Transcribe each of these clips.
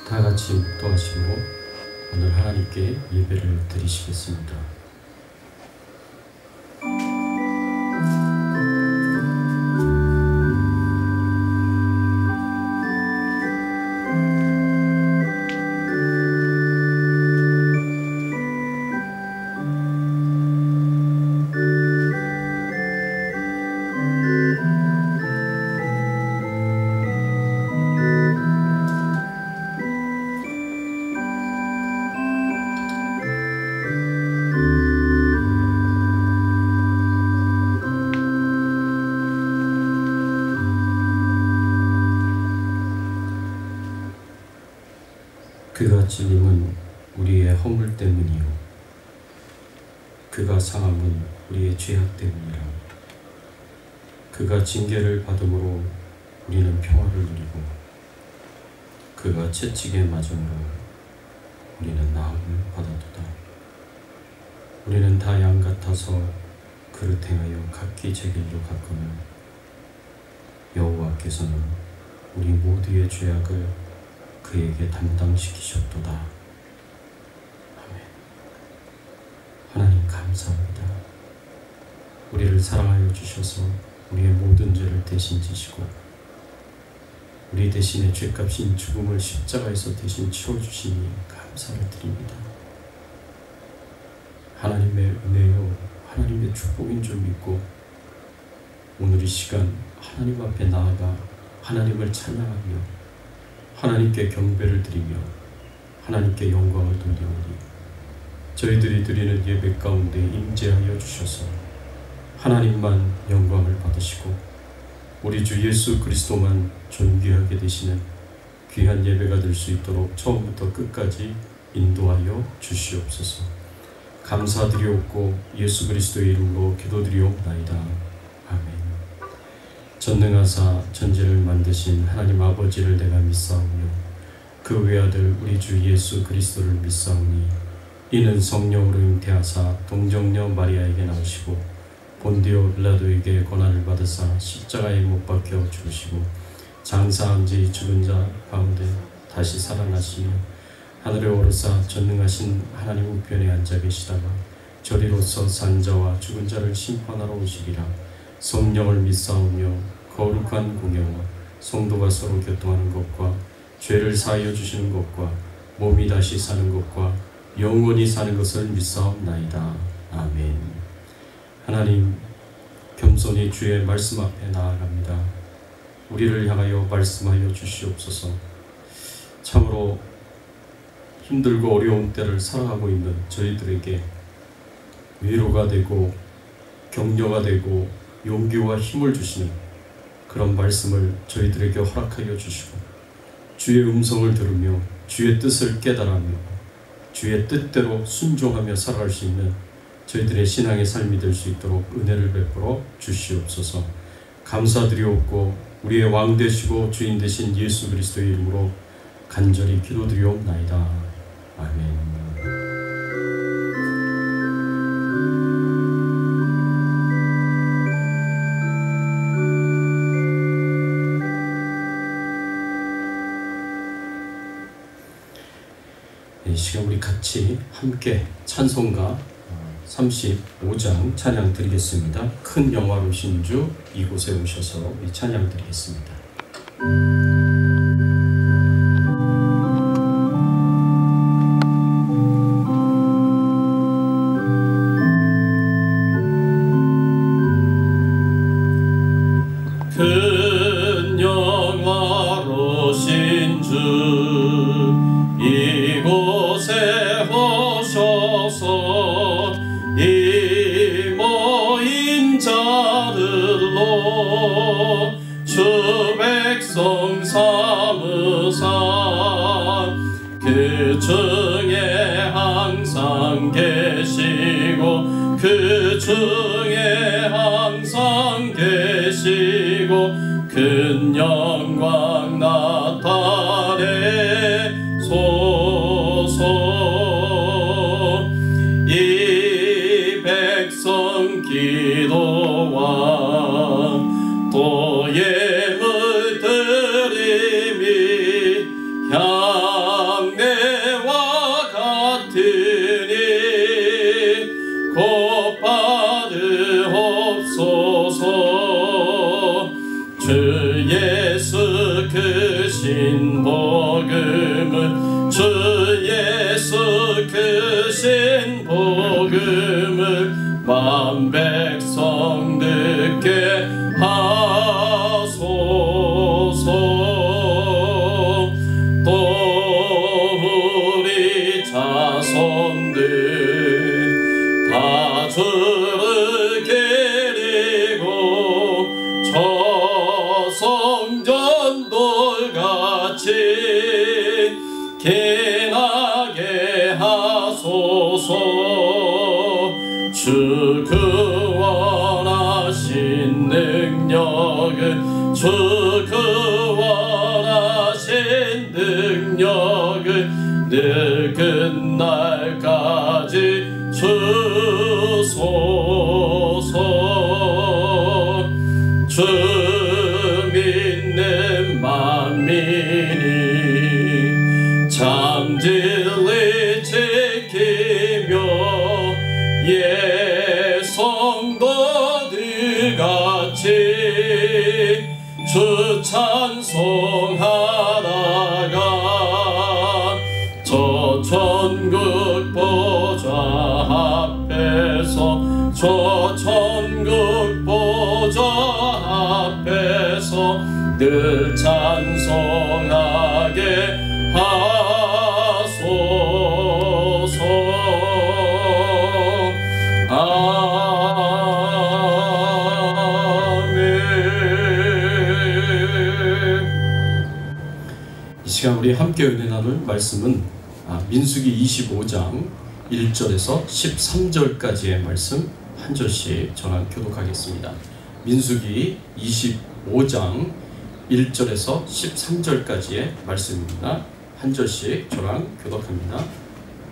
다 같이 묵도하시고 오늘 하나님께 예배를 드리시겠습니다. 그가 찔림은 우리의 허물 때문이요 그가 상함은 우리의 죄악 때문이라. 그가 징계를 받음으로 우리는 평화를 누리고 그가 채찍에 맞음으로 우리는 나음을 받았도다. 우리는 다 양 같아서 그릇 행하여 각기 제 길로 갔거늘 여호와께서는 우리 모두의 죄악을 그에게 담당시키셨도다. 아멘. 하나님 감사합니다. 우리를 사랑하여 주셔서 우리의 모든 죄를 대신 지시고 우리 대신에 죄값인 죽음을 십자가에서 대신 치러주시니 감사를 드립니다. 하나님의 은혜요 하나님의 축복인 줄 믿고 오늘 이 시간 하나님 앞에 나아가 하나님을 찬양하며 하나님께 경배를 드리며 하나님께 영광을 돌리오니 저희들이 드리는 예배 가운데 임재하여 주셔서 하나님만 영광을 받으시고 우리 주 예수 그리스도만 존귀하게 되시는 귀한 예배가 될 수 있도록 처음부터 끝까지 인도하여 주시옵소서. 감사드리옵고 예수 그리스도의 이름으로 기도드리옵나이다. 아멘. 전능하사 천지를 만드신 하나님 아버지를 내가 믿사오며 그 외아들 우리 주 예수 그리스도를 믿사오니 이는 성령으로 잉태하사 동정녀 마리아에게 나오시고 본디오 빌라도에게 고난을 받으사 십자가에 못 박혀 죽으시고 장사한 지 죽은 자 가운데 다시 살아나시며 하늘에 오르사 전능하신 하나님 우편에 앉아 계시다가 저리로서 산 자와 죽은 자를 심판하러 오시리라. 성령을 믿사오며 거룩한 공예와 성도가 서로 교통하는 것과 죄를 사하여 주시는 것과 몸이 다시 사는 것과 영원히 사는 것을 믿사옵나이다. 아멘. 하나님, 겸손히 주의 말씀 앞에 나아갑니다. 우리를 향하여 말씀하여 주시옵소서. 참으로 힘들고 어려운 때를 살아가고 있는 저희들에게 위로가 되고 격려가 되고 용기와 힘을 주시는 그런 말씀을 저희들에게 허락하여 주시고 주의 음성을 들으며 주의 뜻을 깨달으며 주의 뜻대로 순종하며 살아갈 수 있는 저희들의 신앙의 삶이 될 수 있도록 은혜를 베풀어 주시옵소서. 감사드리옵고 우리의 왕 되시고 주인 되신 예수 그리스도의 이름으로 간절히 기도드리옵나이다. 아멘. 이 시간 우리 같이 함께 찬송가 35장 찬양 드리겠습니다. 큰 영화로신 주 이곳에 오셔서 이 찬양 드리겠습니다. 큰 영화로신 주 이곳에 오셔서 이 모인 자들로 주 백성 삼으사 그 중에 항상 계시고 그 중에 항상 계시고 큰 영광 나타내소서. 이 백성 기도와 또 예물 드림이 향 예수 크신 복음을 주 예수 크신 복음을 만 백성 듣게 하소서. 또 우리 자손들 다 주를 기리고 저 성전돌같이 기나게 하소서. 주 그 원하신 능력을 주 그 원하신 능력을 늘 끝날까지 주소서. 주 믿는 만민이 참 진리 지키며 예 성도들같이 주 찬송하다가 저 천국 보좌 앞에서 저 천국 보좌 앞에서 늘 찬송하게 하소서. 이 시간 우리 함께 은혜 나눌 말씀은 민수기 25장 1절에서 13절까지의 말씀 한 절씩 전한 교독하겠습니다. 민수기 25장 1절에서 13절까지의 말씀입니다. 한 절씩 저랑 교독합니다.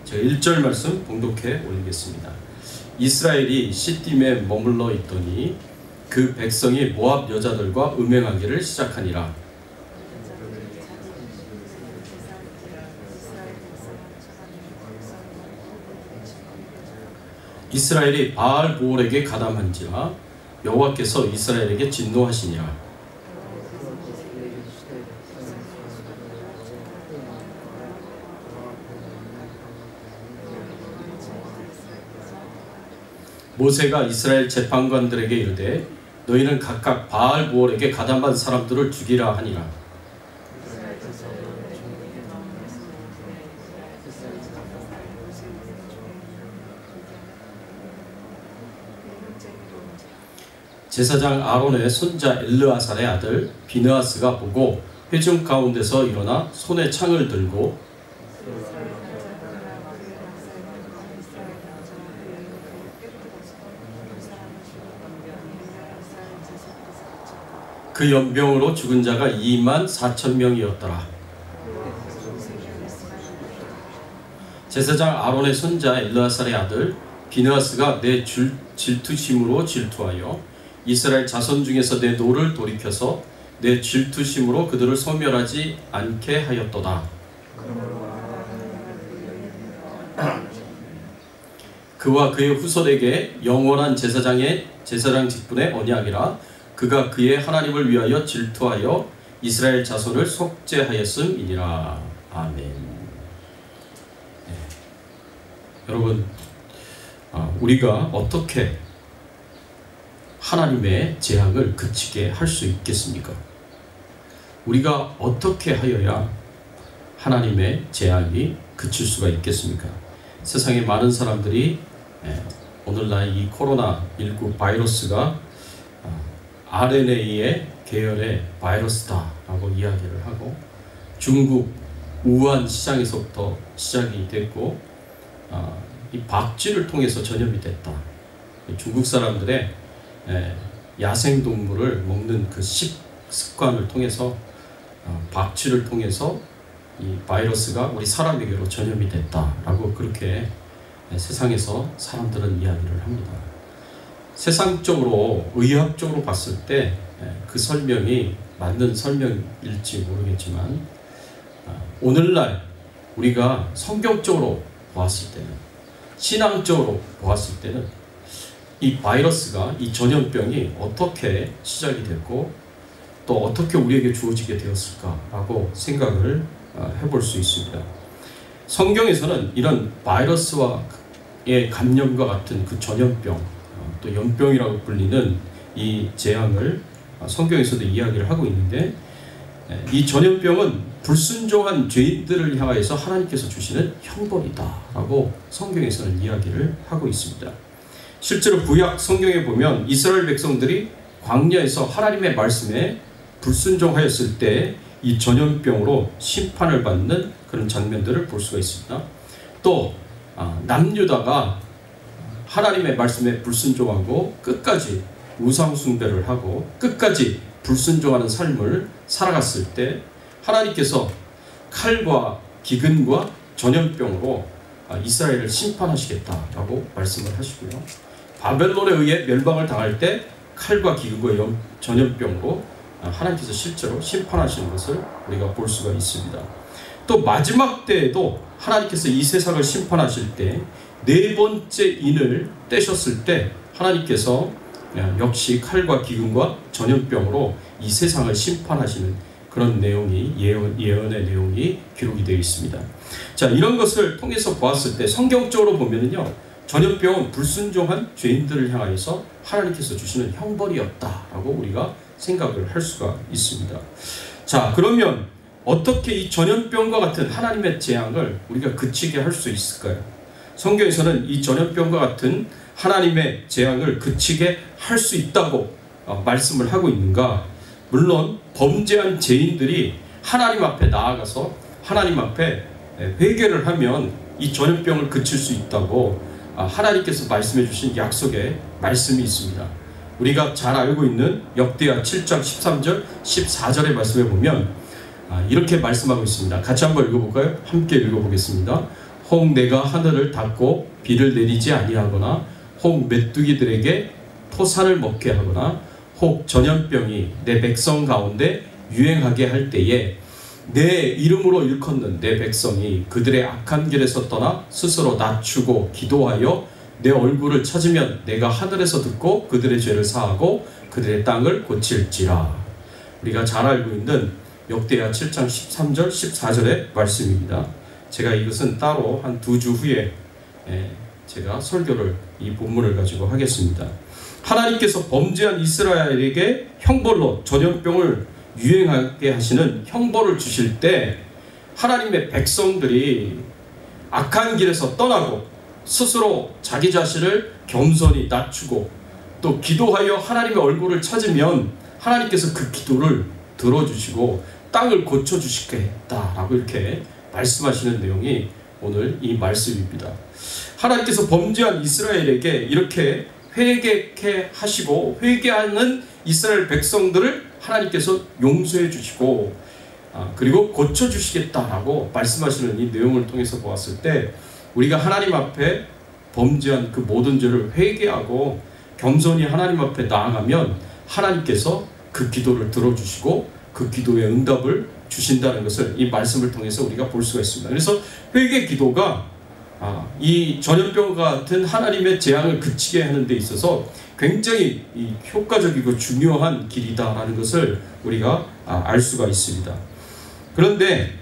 제가 1절 말씀 봉독해 올리겠습니다. 이스라엘이 시딤에 머물러 있더니 그 백성이 모압 여자들과 음행하기를 시작하니라. 이스라엘이 바알 보올에게 가담한지라 여호와께서 이스라엘에게 진노하시니라. 모세가 이스라엘 재판관들에게 이르되 너희는 각각 바알 보올에게 가담한 사람들을 죽이라 하니라. 제사장 아론의 손자 엘르아살의 아들 비느하스가 보고 회중 가운데서 일어나 손에 창을 들고 그 연병으로 죽은 자가 24,000명이었더라. 제사장 아론의 손자 엘르아살의 아들 비느하스가 내 질투심으로 질투하여 이스라엘 자손 중에서 내 노를 돌이켜서 내 질투심으로 그들을 소멸하지 않게 하였도다. 그와 그의 후손에게 영원한 제사장 직분의 언약이라. 그가 그의 하나님을 위하여 질투하여 이스라엘 자손을 속죄하였음이니라. 아멘. 네. 여러분, 우리가 어떻게 하나님의 재앙을 그치게 할 수 있겠습니까? 우리가 어떻게 하여야 하나님의 재앙이 그칠 수가 있겠습니까? 세상에 많은 사람들이 오늘날 이 코로나19 바이러스가 RNA의 계열의 바이러스다라고 이야기를 하고, 중국 우한 시장에서부터 시작이 됐고 이 박쥐를 통해서 전염이 됐다. 중국 사람들의 야생동물을 먹는 그 식습관을 통해서 박쥐를 통해서 이 바이러스가 우리 사람에게로 전염이 됐다라고 그렇게 세상에서 사람들은 이야기를 합니다. 세상적으로 의학적으로 봤을 때 그 설명이 맞는 설명일지 모르겠지만, 오늘날 우리가 성경적으로 보았을 때는, 신앙적으로 보았을 때는 이 바이러스가, 이 전염병이 어떻게 시작이 됐고 또 어떻게 우리에게 주어지게 되었을까라고 생각을 해볼 수 있습니다. 성경에서는 이런 바이러스와의 감염과 같은 그 전염병, 또 연병이라고 불리는 이 재앙을 성경에서도 이야기를 하고 있는데, 이 전염병은 불순종한 죄인들을 향하여서 하나님께서 주시는 형벌이다라고 성경에서는 이야기를 하고 있습니다. 실제로 구약 성경에 보면 이스라엘 백성들이 광야에서 하나님의 말씀에 불순종하였을 때 이 전염병으로 심판을 받는 그런 장면들을 볼 수가 있습니다. 또 남유다가 하나님의 말씀에 불순종하고 끝까지 우상 숭배를 하고 끝까지 불순종하는 삶을 살아갔을 때 하나님께서 칼과 기근과 전염병으로 이스라엘을 심판하시겠다라고 말씀을 하시고요. 바벨론에 의해 멸망을 당할 때 칼과 기근과 전염병으로 하나님께서 실제로 심판하시는 것을 우리가 볼 수가 있습니다. 또 마지막 때에도 하나님께서 이 세상을 심판하실 때 네 번째 인을 떼셨을 때 하나님께서 역시 칼과 기근과 전염병으로 이 세상을 심판하시는 그런 내용이 예언의 내용이 기록이 되어 있습니다. 자, 이런 것을 통해서 보았을 때 성경적으로 보면은요, 전염병은 불순종한 죄인들을 향하여서 하나님께서 주시는 형벌이었다라고 우리가 생각을 할 수가 있습니다. 자, 그러면 어떻게 이 전염병과 같은 하나님의 재앙을 우리가 그치게 할 수 있을까요? 성경에서는 이 전염병과 같은 하나님의 재앙을 그치게 할 수 있다고 말씀을 하고 있는가? 물론 범죄한 죄인들이 하나님 앞에 나아가서 하나님 앞에 회개를 하면 이 전염병을 그칠 수 있다고 하나님께서 말씀해 주신 약속의 말씀이 있습니다. 우리가 잘 알고 있는 역대하 7장 13절 14절의 말씀에 보면 이렇게 말씀하고 있습니다. 같이 한번 읽어볼까요? 함께 읽어보겠습니다. 혹 내가 하늘을 닫고 비를 내리지 아니하거나 혹 메뚜기들에게 토산을 먹게 하거나 혹 전염병이 내 백성 가운데 유행하게 할 때에 내 이름으로 일컫는 내 백성이 그들의 악한 길에서 떠나 스스로 낮추고 기도하여 내 얼굴을 찾으면 내가 하늘에서 듣고 그들의 죄를 사하고 그들의 땅을 고칠지라. 우리가 잘 알고 있는 역대하 7장 13절 14절의 말씀입니다. 제가 이것은 따로 한 2주 후에 제가 설교를 이 본문을 가지고 하겠습니다. 하나님께서 범죄한 이스라엘에게 형벌로 전염병을 유행하게 하시는 형벌을 주실 때 하나님의 백성들이 악한 길에서 떠나고 스스로 자기 자신을 겸손히 낮추고 또 기도하여 하나님의 얼굴을 찾으면 하나님께서 그 기도를 들어주시고 땅을 고쳐주시겠다라고 이렇게 말씀하시는 내용이 오늘 이 말씀입니다. 하나님께서 범죄한 이스라엘에게 이렇게 회개케 하시고 회개하는 이스라엘 백성들을 하나님께서 용서해 주시고 그리고 고쳐주시겠다라고 말씀하시는 이 내용을 통해서 보았을 때 우리가 하나님 앞에 범죄한 그 모든 죄를 회개하고 겸손히 하나님 앞에 나아가면 하나님께서 그 기도를 들어주시고 그 기도의 응답을 주신다는 것을 이 말씀을 통해서 우리가 볼 수가 있습니다. 그래서 회개 기도가 이 전염병과 같은 하나님의 재앙을 그치게 하는 데 있어서 굉장히 효과적이고 중요한 길이다라는 것을 우리가 알 수가 있습니다. 그런데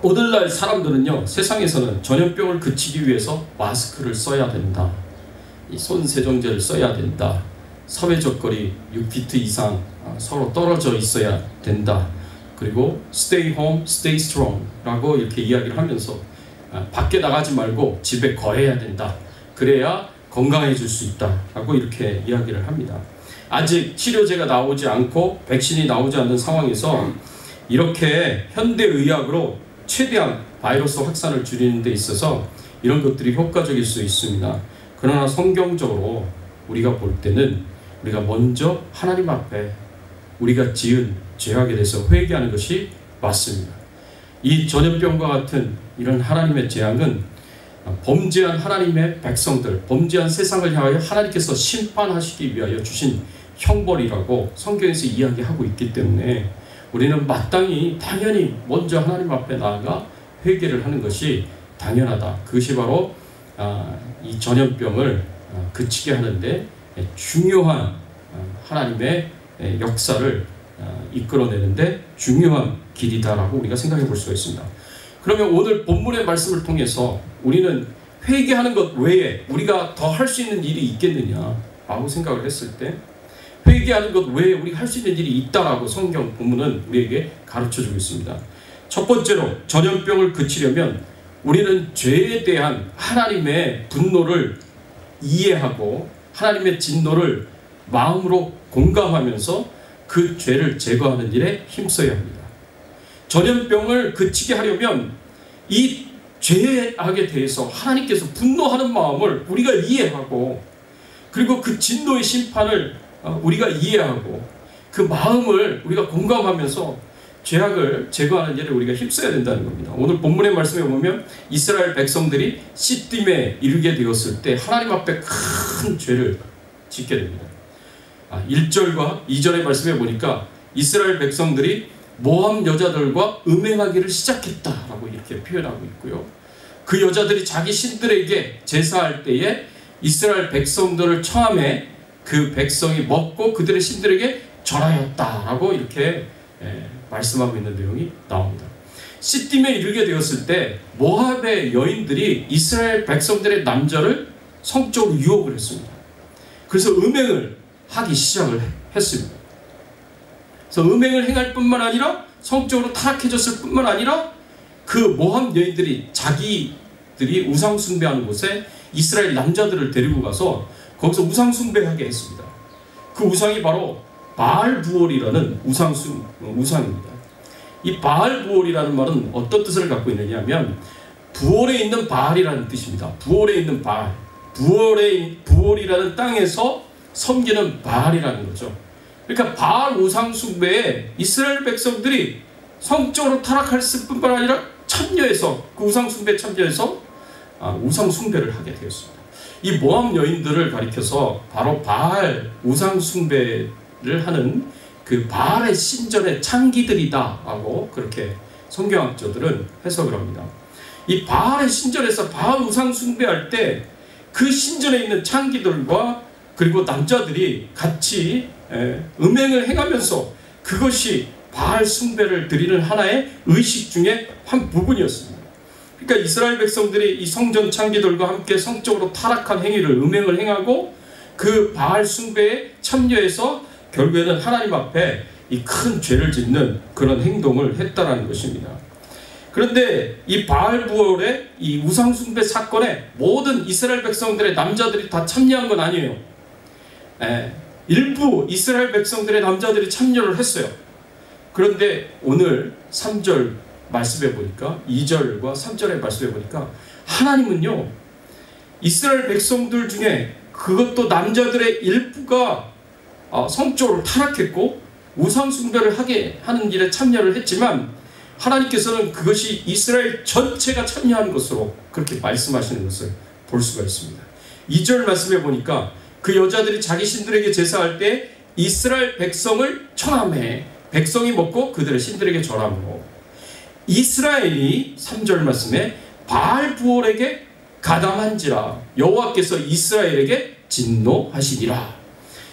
오늘날 사람들은요, 세상에서는 전염병을 그치기 위해서 마스크를 써야 된다, 이 손 세정제를 써야 된다, 사회적 거리 6피트 이상 서로 떨어져 있어야 된다, 그리고 stay home, stay strong 라고 이렇게 이야기를 하면서 밖에 나가지 말고 집에 거해야 된다, 그래야 건강해질 수 있다 라고 이렇게 이야기를 합니다. 아직 치료제가 나오지 않고 백신이 나오지 않는 상황에서 이렇게 현대의학으로 최대한 바이러스 확산을 줄이는 데 있어서 이런 것들이 효과적일 수 있습니다. 그러나 성경적으로 우리가 볼 때는 우리가 먼저 하나님 앞에 우리가 지은 죄악에 대해서 회개하는 것이 맞습니다. 이 전염병과 같은 이런 하나님의 재앙은 범죄한 하나님의 백성들, 범죄한 세상을 향하여 하나님께서 심판하시기 위하여 주신 형벌이라고 성경에서 이야기하고 있기 때문에 우리는 마땅히 당연히 먼저 하나님 앞에 나아가 회개를 하는 것이 당연하다. 그것이 바로 이 전염병을 그치게 하는데 중요한 하나님의 역사를 이끌어내는데 중요한 길이다라고 우리가 생각해 볼 수가 있습니다. 그러면 오늘 본문의 말씀을 통해서 우리는 회개하는 것 외에 우리가 더 할 수 있는 일이 있겠느냐라고 생각을 했을 때, 회개하는 것 외에 우리가 할 수 있는 일이 있다라고 성경 본문은 우리에게 가르쳐주고 있습니다. 첫 번째로 전염병을 그치려면 우리는 죄에 대한 하나님의 분노를 이해하고 하나님의 진노를 마음으로 공감하면서 그 죄를 제거하는 일에 힘써야 합니다. 전염병을 그치게 하려면 이 죄악에 대해서 하나님께서 분노하는 마음을 우리가 이해하고, 그리고 그 진노의 심판을 우리가 이해하고 그 마음을 우리가 공감하면서 죄악을 제거하는 일에 우리가 힘써야 된다는 겁니다. 오늘 본문의 말씀에 보면 이스라엘 백성들이 시딤에 이르게 되었을 때 하나님 앞에 큰 죄를 짓게 됩니다. 1절과 2절의 말씀에 보니까 이스라엘 백성들이 모함 여자들과 음행하기를 시작했다라고 이렇게 표현하고 있고요. 그 여자들이 자기 신들에게 제사할 때에 이스라엘 백성들을 처함에 그 백성이 먹고 그들의 신들에게 절하였다라고 이렇게 말씀하고 있는 내용이 나옵니다. 시딤에 이르게 되었을 때 모압의 여인들이 이스라엘 백성들의 남자를 성적으로 유혹을 했습니다. 그래서 음행을 하기 시작을 했습니다. 그래서 음행을 행할 뿐만 아니라 성적으로 타락해졌을 뿐만 아니라 그 모압 여인들이 자기들이 우상 숭배하는 곳에 이스라엘 남자들을 데리고 가서 거기서 우상 숭배하게 했습니다. 그 우상이 바로 바알부올이라는 우상입니다. 이 바알부올이라는 말은 어떤 뜻을 갖고 있느냐 하면 부올에 있는 바알이라는 뜻입니다. 부올에 있는 바알, 부올이라는 땅에서 섬기는 바알이라는 거죠. 그러니까 바알 우상 숭배에 이스라엘 백성들이 성적으로 타락했을 뿐만 아니라 참여해서 그 우상 숭배에 참여해서 우상 숭배를 하게 되었습니다. 이 모압 여인들을 가리켜서 바로 바알 우상 숭배를 하는 그 바알의 신전의 창기들이다라고 그렇게 성경학자들은 해석을 합니다. 이 바알의 신전에서 바알 우상 숭배할 때 그 신전에 있는 창기들과 그리고 남자들이 같이 음행을 행하면서 그것이 바알 숭배를 드리는 하나의 의식 중에 한 부분이었습니다. 그러니까 이스라엘 백성들이 이 성전 창기들과 함께 성적으로 타락한 행위를 음행을 행하고 그 바알 숭배에 참여해서 결국에는 하나님 앞에 이 큰 죄를 짓는 그런 행동을 했다라는 것입니다. 그런데 이 바알부올의 이 우상 숭배 사건에 모든 이스라엘 백성들의 남자들이 다 참여한 건 아니에요. 일부 이스라엘 백성들의 남자들이 참여를 했어요. 그런데 오늘 3절 말씀해 보니까 2절과 3절의 말씀해 보니까 하나님은요 이스라엘 백성들 중에 그것도 남자들의 일부가 성적으로 타락했고 우상 숭배를 하게 하는 일에 참여를 했지만 하나님께서는 그것이 이스라엘 전체가 참여한 것으로 그렇게 말씀하시는 것을 볼 수가 있습니다. 2절 말씀해 보니까 그 여자들이 자기 신들에게 제사할 때 이스라엘 백성을 청함해 백성이 먹고 그들의 신들에게 절함으로 이스라엘이 3절 말씀에 바알부올에게 가담한지라 여호와께서 이스라엘에게 진노하시니라.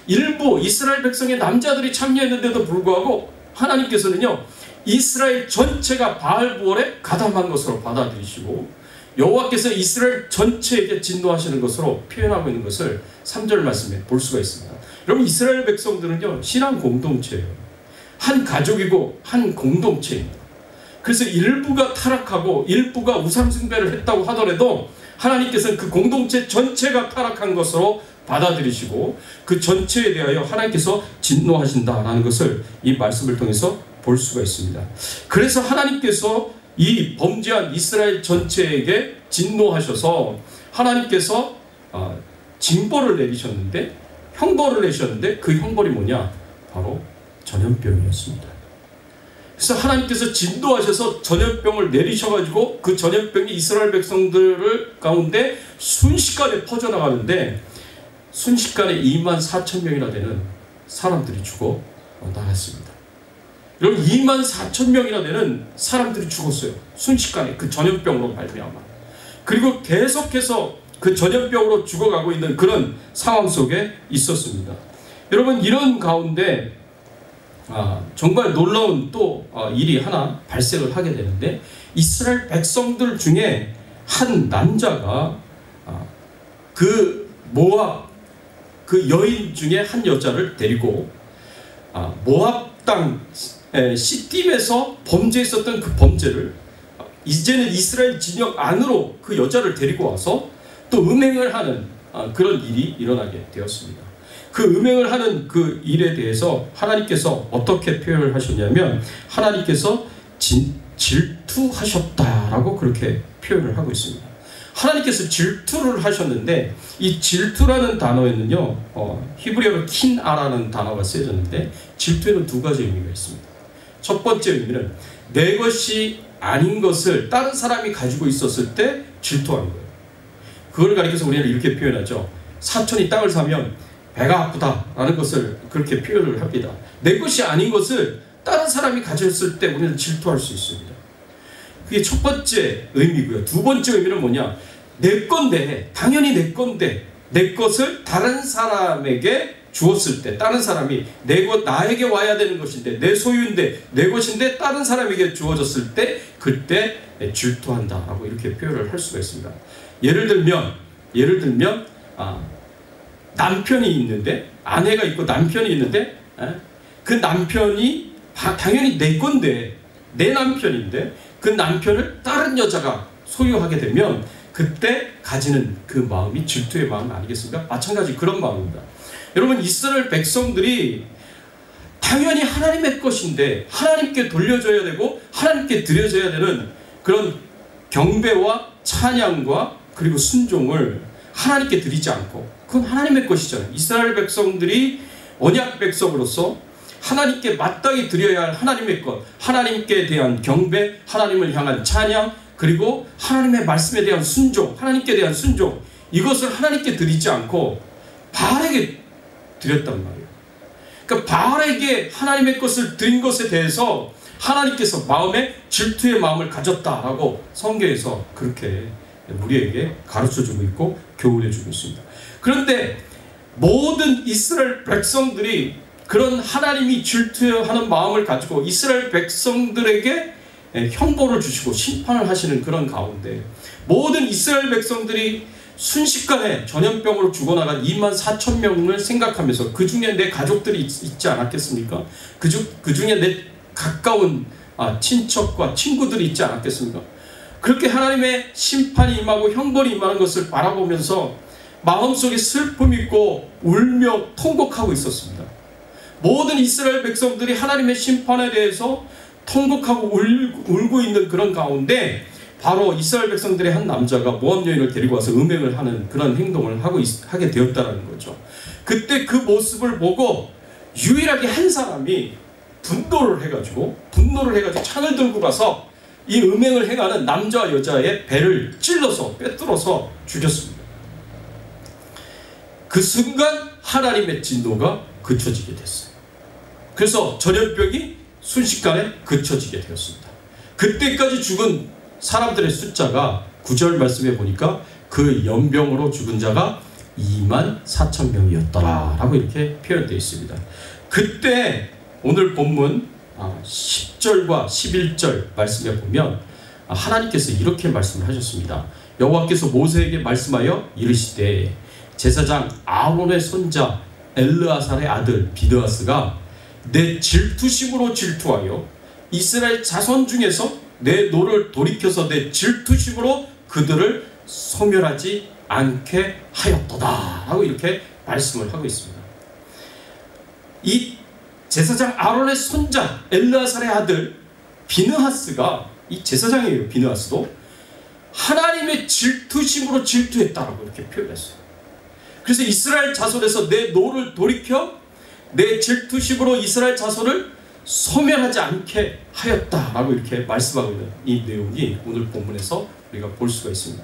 일부 이스라엘 백성의 남자들이 참여했는데도 불구하고 하나님께서는요 이스라엘 전체가 바알부올에 가담한 것으로 받아들이시고 여호와께서 이스라엘 전체에게 진노하시는 것으로 표현하고 있는 것을 3절 말씀에 볼 수가 있습니다. 여러분 이스라엘 백성들은요 신앙 공동체예요. 한 가족이고 한 공동체입니다. 그래서 일부가 타락하고 일부가 우상 숭배를 했다고 하더라도 하나님께서는 그 공동체 전체가 타락한 것으로 받아들이시고 그 전체에 대하여 하나님께서 진노하신다라는 것을 이 말씀을 통해서 볼 수가 있습니다. 그래서 하나님께서 이 범죄한 이스라엘 전체에게 진노하셔서 하나님께서 징벌을 내리셨는데 형벌을 내셨는데 그 형벌이 뭐냐? 바로 전염병이었습니다. 그래서 하나님께서 진노하셔서 전염병을 내리셔가지고 그 전염병이 이스라엘 백성들 가운데 순식간에 퍼져나가는데 순식간에 24,000명이나 되는 사람들이 죽어 나갔습니다. 여러분 24,000명이나 되는 사람들이 죽었어요. 순식간에 그 전염병으로 말미암아. 그리고 계속해서 그 전염병으로 죽어가고 있는 그런 상황 속에 있었습니다. 여러분 이런 가운데 정말 놀라운 또 일이 하나 발생을 하게 되는데, 이스라엘 백성들 중에 한 남자가 그 모압 그 여인 중에 한 여자를 데리고 모압 땅 시딤에서 범죄했었던 그 범죄를 이제는 이스라엘 진영 안으로 그 여자를 데리고 와서 또 음행을 하는 그런 일이 일어나게 되었습니다. 그 음행을 하는 그 일에 대해서 하나님께서 어떻게 표현을 하셨냐면, 하나님께서 질투하셨다라고 그렇게 표현을 하고 있습니다. 하나님께서 질투를 하셨는데, 이 질투라는 단어에는요, 히브리어로 킨아라는 단어가 쓰여졌는데, 질투에는 두 가지 의미가 있습니다. 첫 번째 의미는 내 것이 아닌 것을 다른 사람이 가지고 있었을 때 질투하는 거예요. 그걸 가리켜서 우리는 이렇게 표현하죠. 사촌이 땅을 사면 배가 아프다라는 것을 그렇게 표현을 합니다. 내 것이 아닌 것을 다른 사람이 가졌을 때 우리는 질투할 수 있습니다. 그게 첫 번째 의미고요. 두 번째 의미는 뭐냐? 내 건데, 당연히 내 건데, 내 것을 다른 사람에게 주었을 때, 다른 사람이 나에게 와야 되는 것인데, 내 소유인데, 내 것인데 다른 사람에게 주어졌을 때, 그때 질투한다라고 이렇게 표현을 할 수가 있습니다. 예를 들면 남편이 있는데, 아내가 있고 남편이 있는데, 그 남편이 당연히 내 건데, 내 남편인데 그 남편을 다른 여자가 소유하게 되면 그때 가지는 그 마음이 질투의 마음 아니겠습니까? 마찬가지 그런 마음입니다. 여러분, 이스라엘 백성들이 당연히 하나님의 것인데 하나님께 돌려줘야 되고 하나님께 드려져야 되는 그런 경배와 찬양과 그리고 순종을 하나님께 드리지 않고, 그건 하나님의 것이잖아요. 이스라엘 백성들이 언약 백성으로서 하나님께 마땅히 드려야 할 하나님의 것, 하나님께 대한 경배, 하나님을 향한 찬양, 그리고 하나님의 말씀에 대한 순종, 하나님께 대한 순종, 이것을 하나님께 드리지 않고 바알에게 드렸단 말이에요. 그러니까 바알에게 하나님의 것을 드린 것에 대해서 하나님께서 마음에 질투의 마음을 가졌다라고 성경에서 그렇게 우리에게 가르쳐주고 있고 교훈해주고 있습니다. 그런데 모든 이스라엘 백성들이 그런 하나님이 질투하는 마음을 가지고 이스라엘 백성들에게 형벌을 주시고 심판을 하시는 그런 가운데, 모든 이스라엘 백성들이 순식간에 전염병으로 죽어나간 24,000명을 생각하면서 그 중에 내 가족들이 있지 않았겠습니까? 그 중에 내 가까운 친척과 친구들이 있지 않았겠습니까? 그렇게 하나님의 심판이 임하고 형벌이 임하는 것을 바라보면서 마음속에 슬픔이 있고 울며 통곡하고 있었습니다. 모든 이스라엘 백성들이 하나님의 심판에 대해서 통곡하고 울고 있는 그런 가운데, 바로 이스라엘 백성들의 한 남자가 모압 여인을 데리고 와서 음행을 하는 그런 행동을 하게 되었다는 거죠. 그때 그 모습을 보고 유일하게 한 사람이 분노를 해가지고 창을 들고 가서 이 음행을 행하는 남자와 여자의 배를 찔러서 꿰뚫어서 죽였습니다. 그 순간 하나님의 진노가 그쳐지게 됐어요. 그래서 전염병이 순식간에 그쳐지게 되었습니다. 그때까지 죽은 사람들의 숫자가 9절 말씀에 보니까 그 연병으로 죽은 자가 24,000명이었더라 라고 이렇게 표현되어 있습니다. 그때 오늘 본문 10절과 11절 말씀에 보면 하나님께서 이렇게 말씀을 하셨습니다. 여호와께서 모세에게 말씀하여 이르시되, 제사장 아론의 손자 엘르아살의 아들 비느하스가 내 질투심으로 질투하여 이스라엘 자손 중에서 내 노를 돌이켜서 내 질투심으로 그들을 소멸하지 않게 하였도다 라고 이렇게 말씀을 하고 있습니다. 이 제사장 아론의 손자 엘르아살의 아들 비느하스가, 이 제사장이에요. 비느하스도 하나님의 질투심으로 질투했다라고 이렇게 표현했어요. 그래서 이스라엘 자손에서 내 노를 돌이켜 내 질투심으로 이스라엘 자손을 소멸하지 않게 하였다라고 이렇게 말씀하고 있는 이 내용이 오늘 본문에서 우리가 볼 수가 있습니다.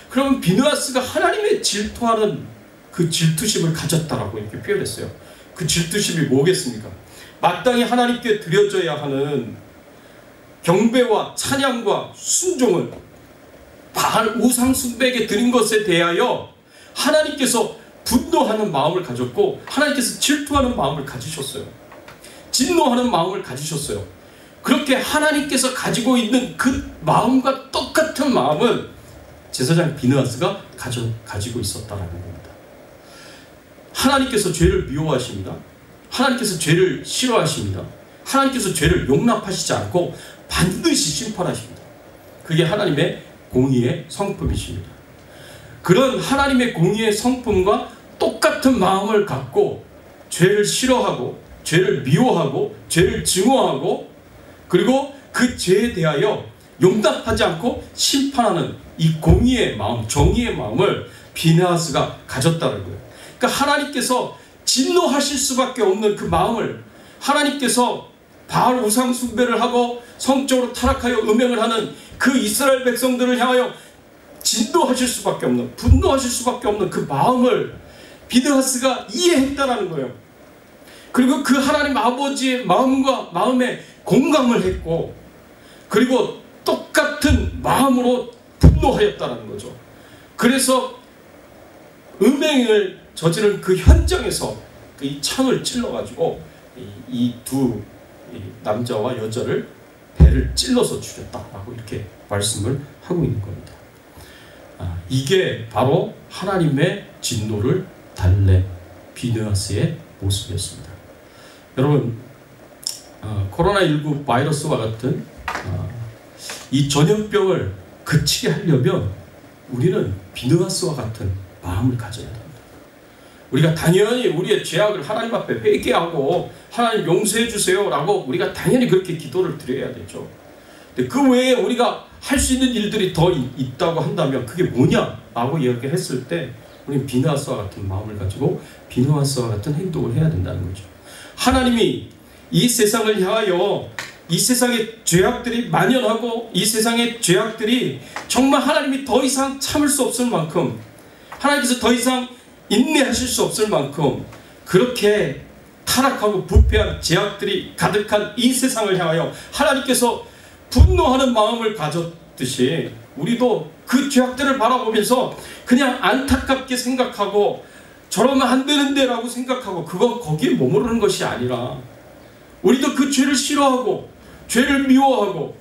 그러면 비느하스가 하나님의 질투하는 그 질투심을 가졌다라고 이렇게 표현했어요. 그 질투심이 뭐겠습니까? 마땅히 하나님께 드려져야 하는 경배와 찬양과 순종을 바알 우상 숭배에게 드린 것에 대하여 하나님께서 분노하는 마음을 가졌고 하나님께서 질투하는 마음을 가지셨어요. 진노하는 마음을 가지셨어요. 그렇게 하나님께서 가지고 있는 그 마음과 똑같은 마음은 제사장 비느하스가 가지고 있었다라는 겁니다. 하나님께서 죄를 미워하십니다. 하나님께서 죄를 싫어하십니다. 하나님께서 죄를 용납하시지 않고 반드시 심판하십니다. 그게 하나님의 공의의 성품이십니다. 그런 하나님의 공의의 성품과 똑같은 마음을 갖고 죄를 싫어하고 죄를 미워하고 죄를 증오하고 그리고 그 죄에 대하여 용납하지 않고 심판하는 이 공의의 마음, 정의의 마음을 비느하스가 가졌다는 거예요. 그러니까 하나님께서 진노하실 수밖에 없는 그 마음을, 하나님께서 바알 우상 숭배를 하고 성적으로 타락하여 음행을 하는 그 이스라엘 백성들을 향하여 진노하실 수밖에 없는, 분노하실 수밖에 없는 그 마음을 비느하스가 이해했다라는 거예요. 그리고 그 하나님 아버지의 마음과 마음에 공감을 했고, 그리고 똑같은 마음으로 분노하였다는 거죠. 그래서 음행을 저지른 그 현장에서 이 창을 찔러가지고 이 두 남자와 여자를 배를 찔러서 죽였다라고 이렇게 말씀을 하고 있는 겁니다. 이게 바로 하나님의 진노를 달랜 비느하스의 모습이었습니다. 여러분, 코로나19 바이러스와 같은 이 전염병을 그치게 하려면 우리는 비느하스와 같은 마음을 가져야 됩니다. 우리가 당연히 우리의 죄악을 하나님 앞에 회개하고 하나님 용서해 주세요 라고 우리가 당연히 그렇게 기도를 드려야 되죠. 근데 그 외에 우리가 할 수 있는 일들이 더 있다고 한다면 그게 뭐냐라고 이야기했을 때 우리는 비느하스와 같은 마음을 가지고 비느하스와 같은 행동을 해야 된다는 거죠. 하나님이 이 세상을 향하여 이 세상의 죄악들이 만연하고 이 세상의 죄악들이 정말 하나님이 더 이상 참을 수 없을 만큼, 하나님께서 더 이상 인내하실 수 없을 만큼 그렇게 타락하고 부패한 죄악들이 가득한 이 세상을 향하여 하나님께서 분노하는 마음을 가졌듯이 우리도 그 죄악들을 바라보면서 그냥 안타깝게 생각하고 저러면 안 되는데 라고 생각하고 거기에 머무르는 것이 아니라 우리도 그 죄를 싫어하고 죄를 미워하고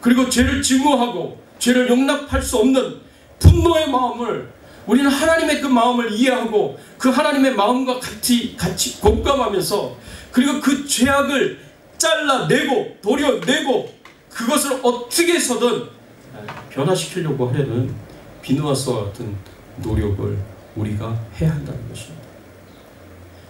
그리고 죄를 증오하고 죄를 용납할 수 없는 분노의 마음을 우리는 하나님의 그 마음을 이해하고 그 하나님의 마음과 같이 공감하면서 그리고 그 죄악을 잘라내고 도려내고 그것을 어떻게 해서든 변화시키려고 하려는 비느하스와 같은 노력을 우리가 해야 한다는 것입니다.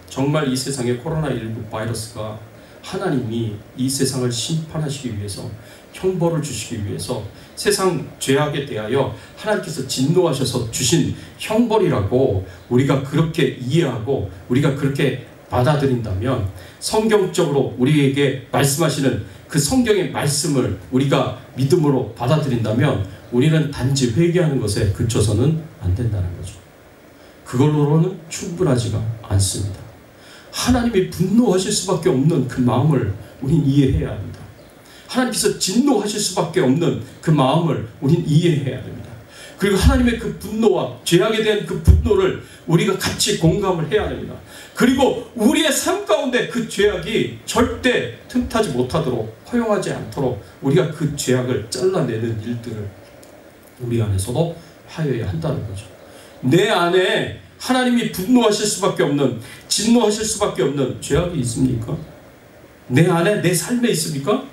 정말 이 세상에 코로나19 바이러스가 하나님이 이 세상을 심판하시기 위해서 형벌을 주시기 위해서 세상 죄악에 대하여 하나님께서 진노하셔서 주신 형벌이라고 우리가 그렇게 이해하고 우리가 그렇게 받아들인다면 성경적으로 우리에게 말씀하시는 그 성경의 말씀을 우리가 믿음으로 받아들인다면 우리는 단지 회개하는 것에 그쳐서는 안 된다는 거죠. 그걸로는 충분하지가 않습니다. 하나님이 분노하실 수밖에 없는 그 마음을 우린 이해해야 합니다. 하나님께서 진노하실 수밖에 없는 그 마음을 우린 이해해야 됩니다. 그리고 하나님의 그 분노와 죄악에 대한 그 분노를 우리가 같이 공감을 해야 됩니다. 그리고 우리의 삶 가운데 그 죄악이 절대 틈타지 못하도록 허용하지 않도록 우리가 그 죄악을 잘라내는 일들을 우리 안에서도 하여야 한다는 거죠. 내 안에 하나님이 분노하실 수밖에 없는, 진노하실 수밖에 없는 죄악이 있습니까? 내 안에, 내 삶에 있습니까?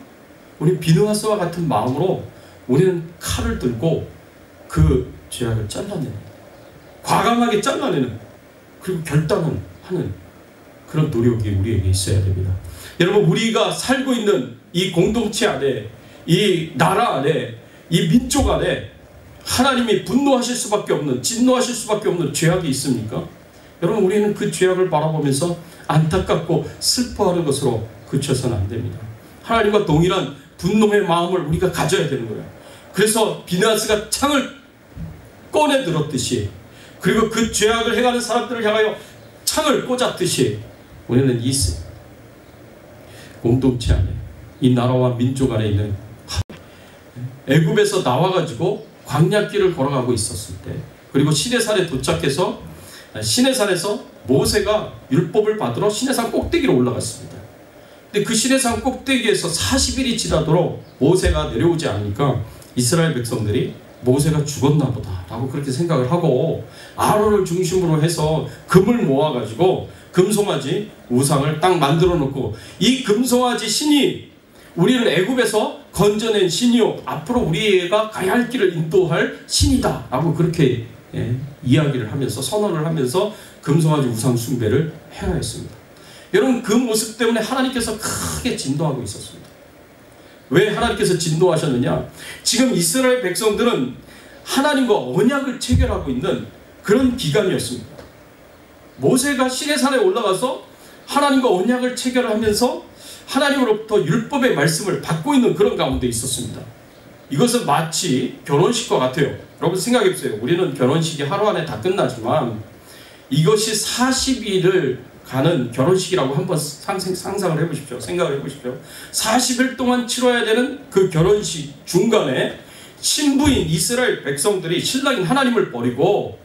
우리 비느하스와 같은 마음으로 우리는 칼을 들고 그 죄악을 잘라내는, 과감하게 잘라내는, 그리고 결단을 하는 그런 노력이 우리에게 있어야 됩니다. 여러분, 우리가 살고 있는 이 공동체 안에, 이 나라 안에, 이 민족 안에 하나님이 분노하실 수밖에 없는, 진노하실 수밖에 없는 죄악이 있습니까? 여러분, 우리는 그 죄악을 바라보면서 안타깝고 슬퍼하는 것으로 그쳐서는 안 됩니다. 하나님과 동일한 분노의 마음을 우리가 가져야 되는 거예요. 그래서 비느하스가 창을 꺼내 들었듯이, 그리고 그 죄악을 행하는 사람들을 향하여 창을 꽂았듯이 우리는 이 공동체 안에, 이 나라와 민족 안에 있는 애굽에서 나와가지고 광야길을 걸어가고 있었을 때, 그리고 시내산에 도착해서 시내산에서 모세가 율법을 받으러 시내산 꼭대기로 올라갔습니다. 근데 그 시내산 꼭대기에서 40일이 지나도록 모세가 내려오지 않으니까 이스라엘 백성들이 모세가 죽었나 보다 라고 그렇게 생각을 하고 아론을 중심으로 해서 금을 모아가지고 금송아지 우상을 딱 만들어 놓고, 이 금송아지 신이 우리를 애굽에서 건져낸 신이요 앞으로 우리가 가야 할 길을 인도할 신이다 라고 그렇게 이야기를 하면서 선언을 하면서 금송아지 우상 숭배를 행하였습니다. 여러분, 그 모습 때문에 하나님께서 크게 진노하고 있었습니다. 왜 하나님께서 진노하셨느냐? 지금 이스라엘 백성들은 하나님과 언약을 체결하고 있는 그런 기간이었습니다. 모세가 시내산에 올라가서 하나님과 언약을 체결하면서 하나님으로부터 율법의 말씀을 받고 있는 그런 가운데 있었습니다. 이것은 마치 결혼식과 같아요. 여러분 생각해 보세요. 우리는 결혼식이 하루 안에 다 끝나지만 이것이 40일을 가는 결혼식이라고 한번 상상을 해보십시오. 생각을 해보십시오. 40일 동안 치러야 되는 그 결혼식 중간에 신부인 이스라엘 백성들이 신랑인 하나님을 버리고,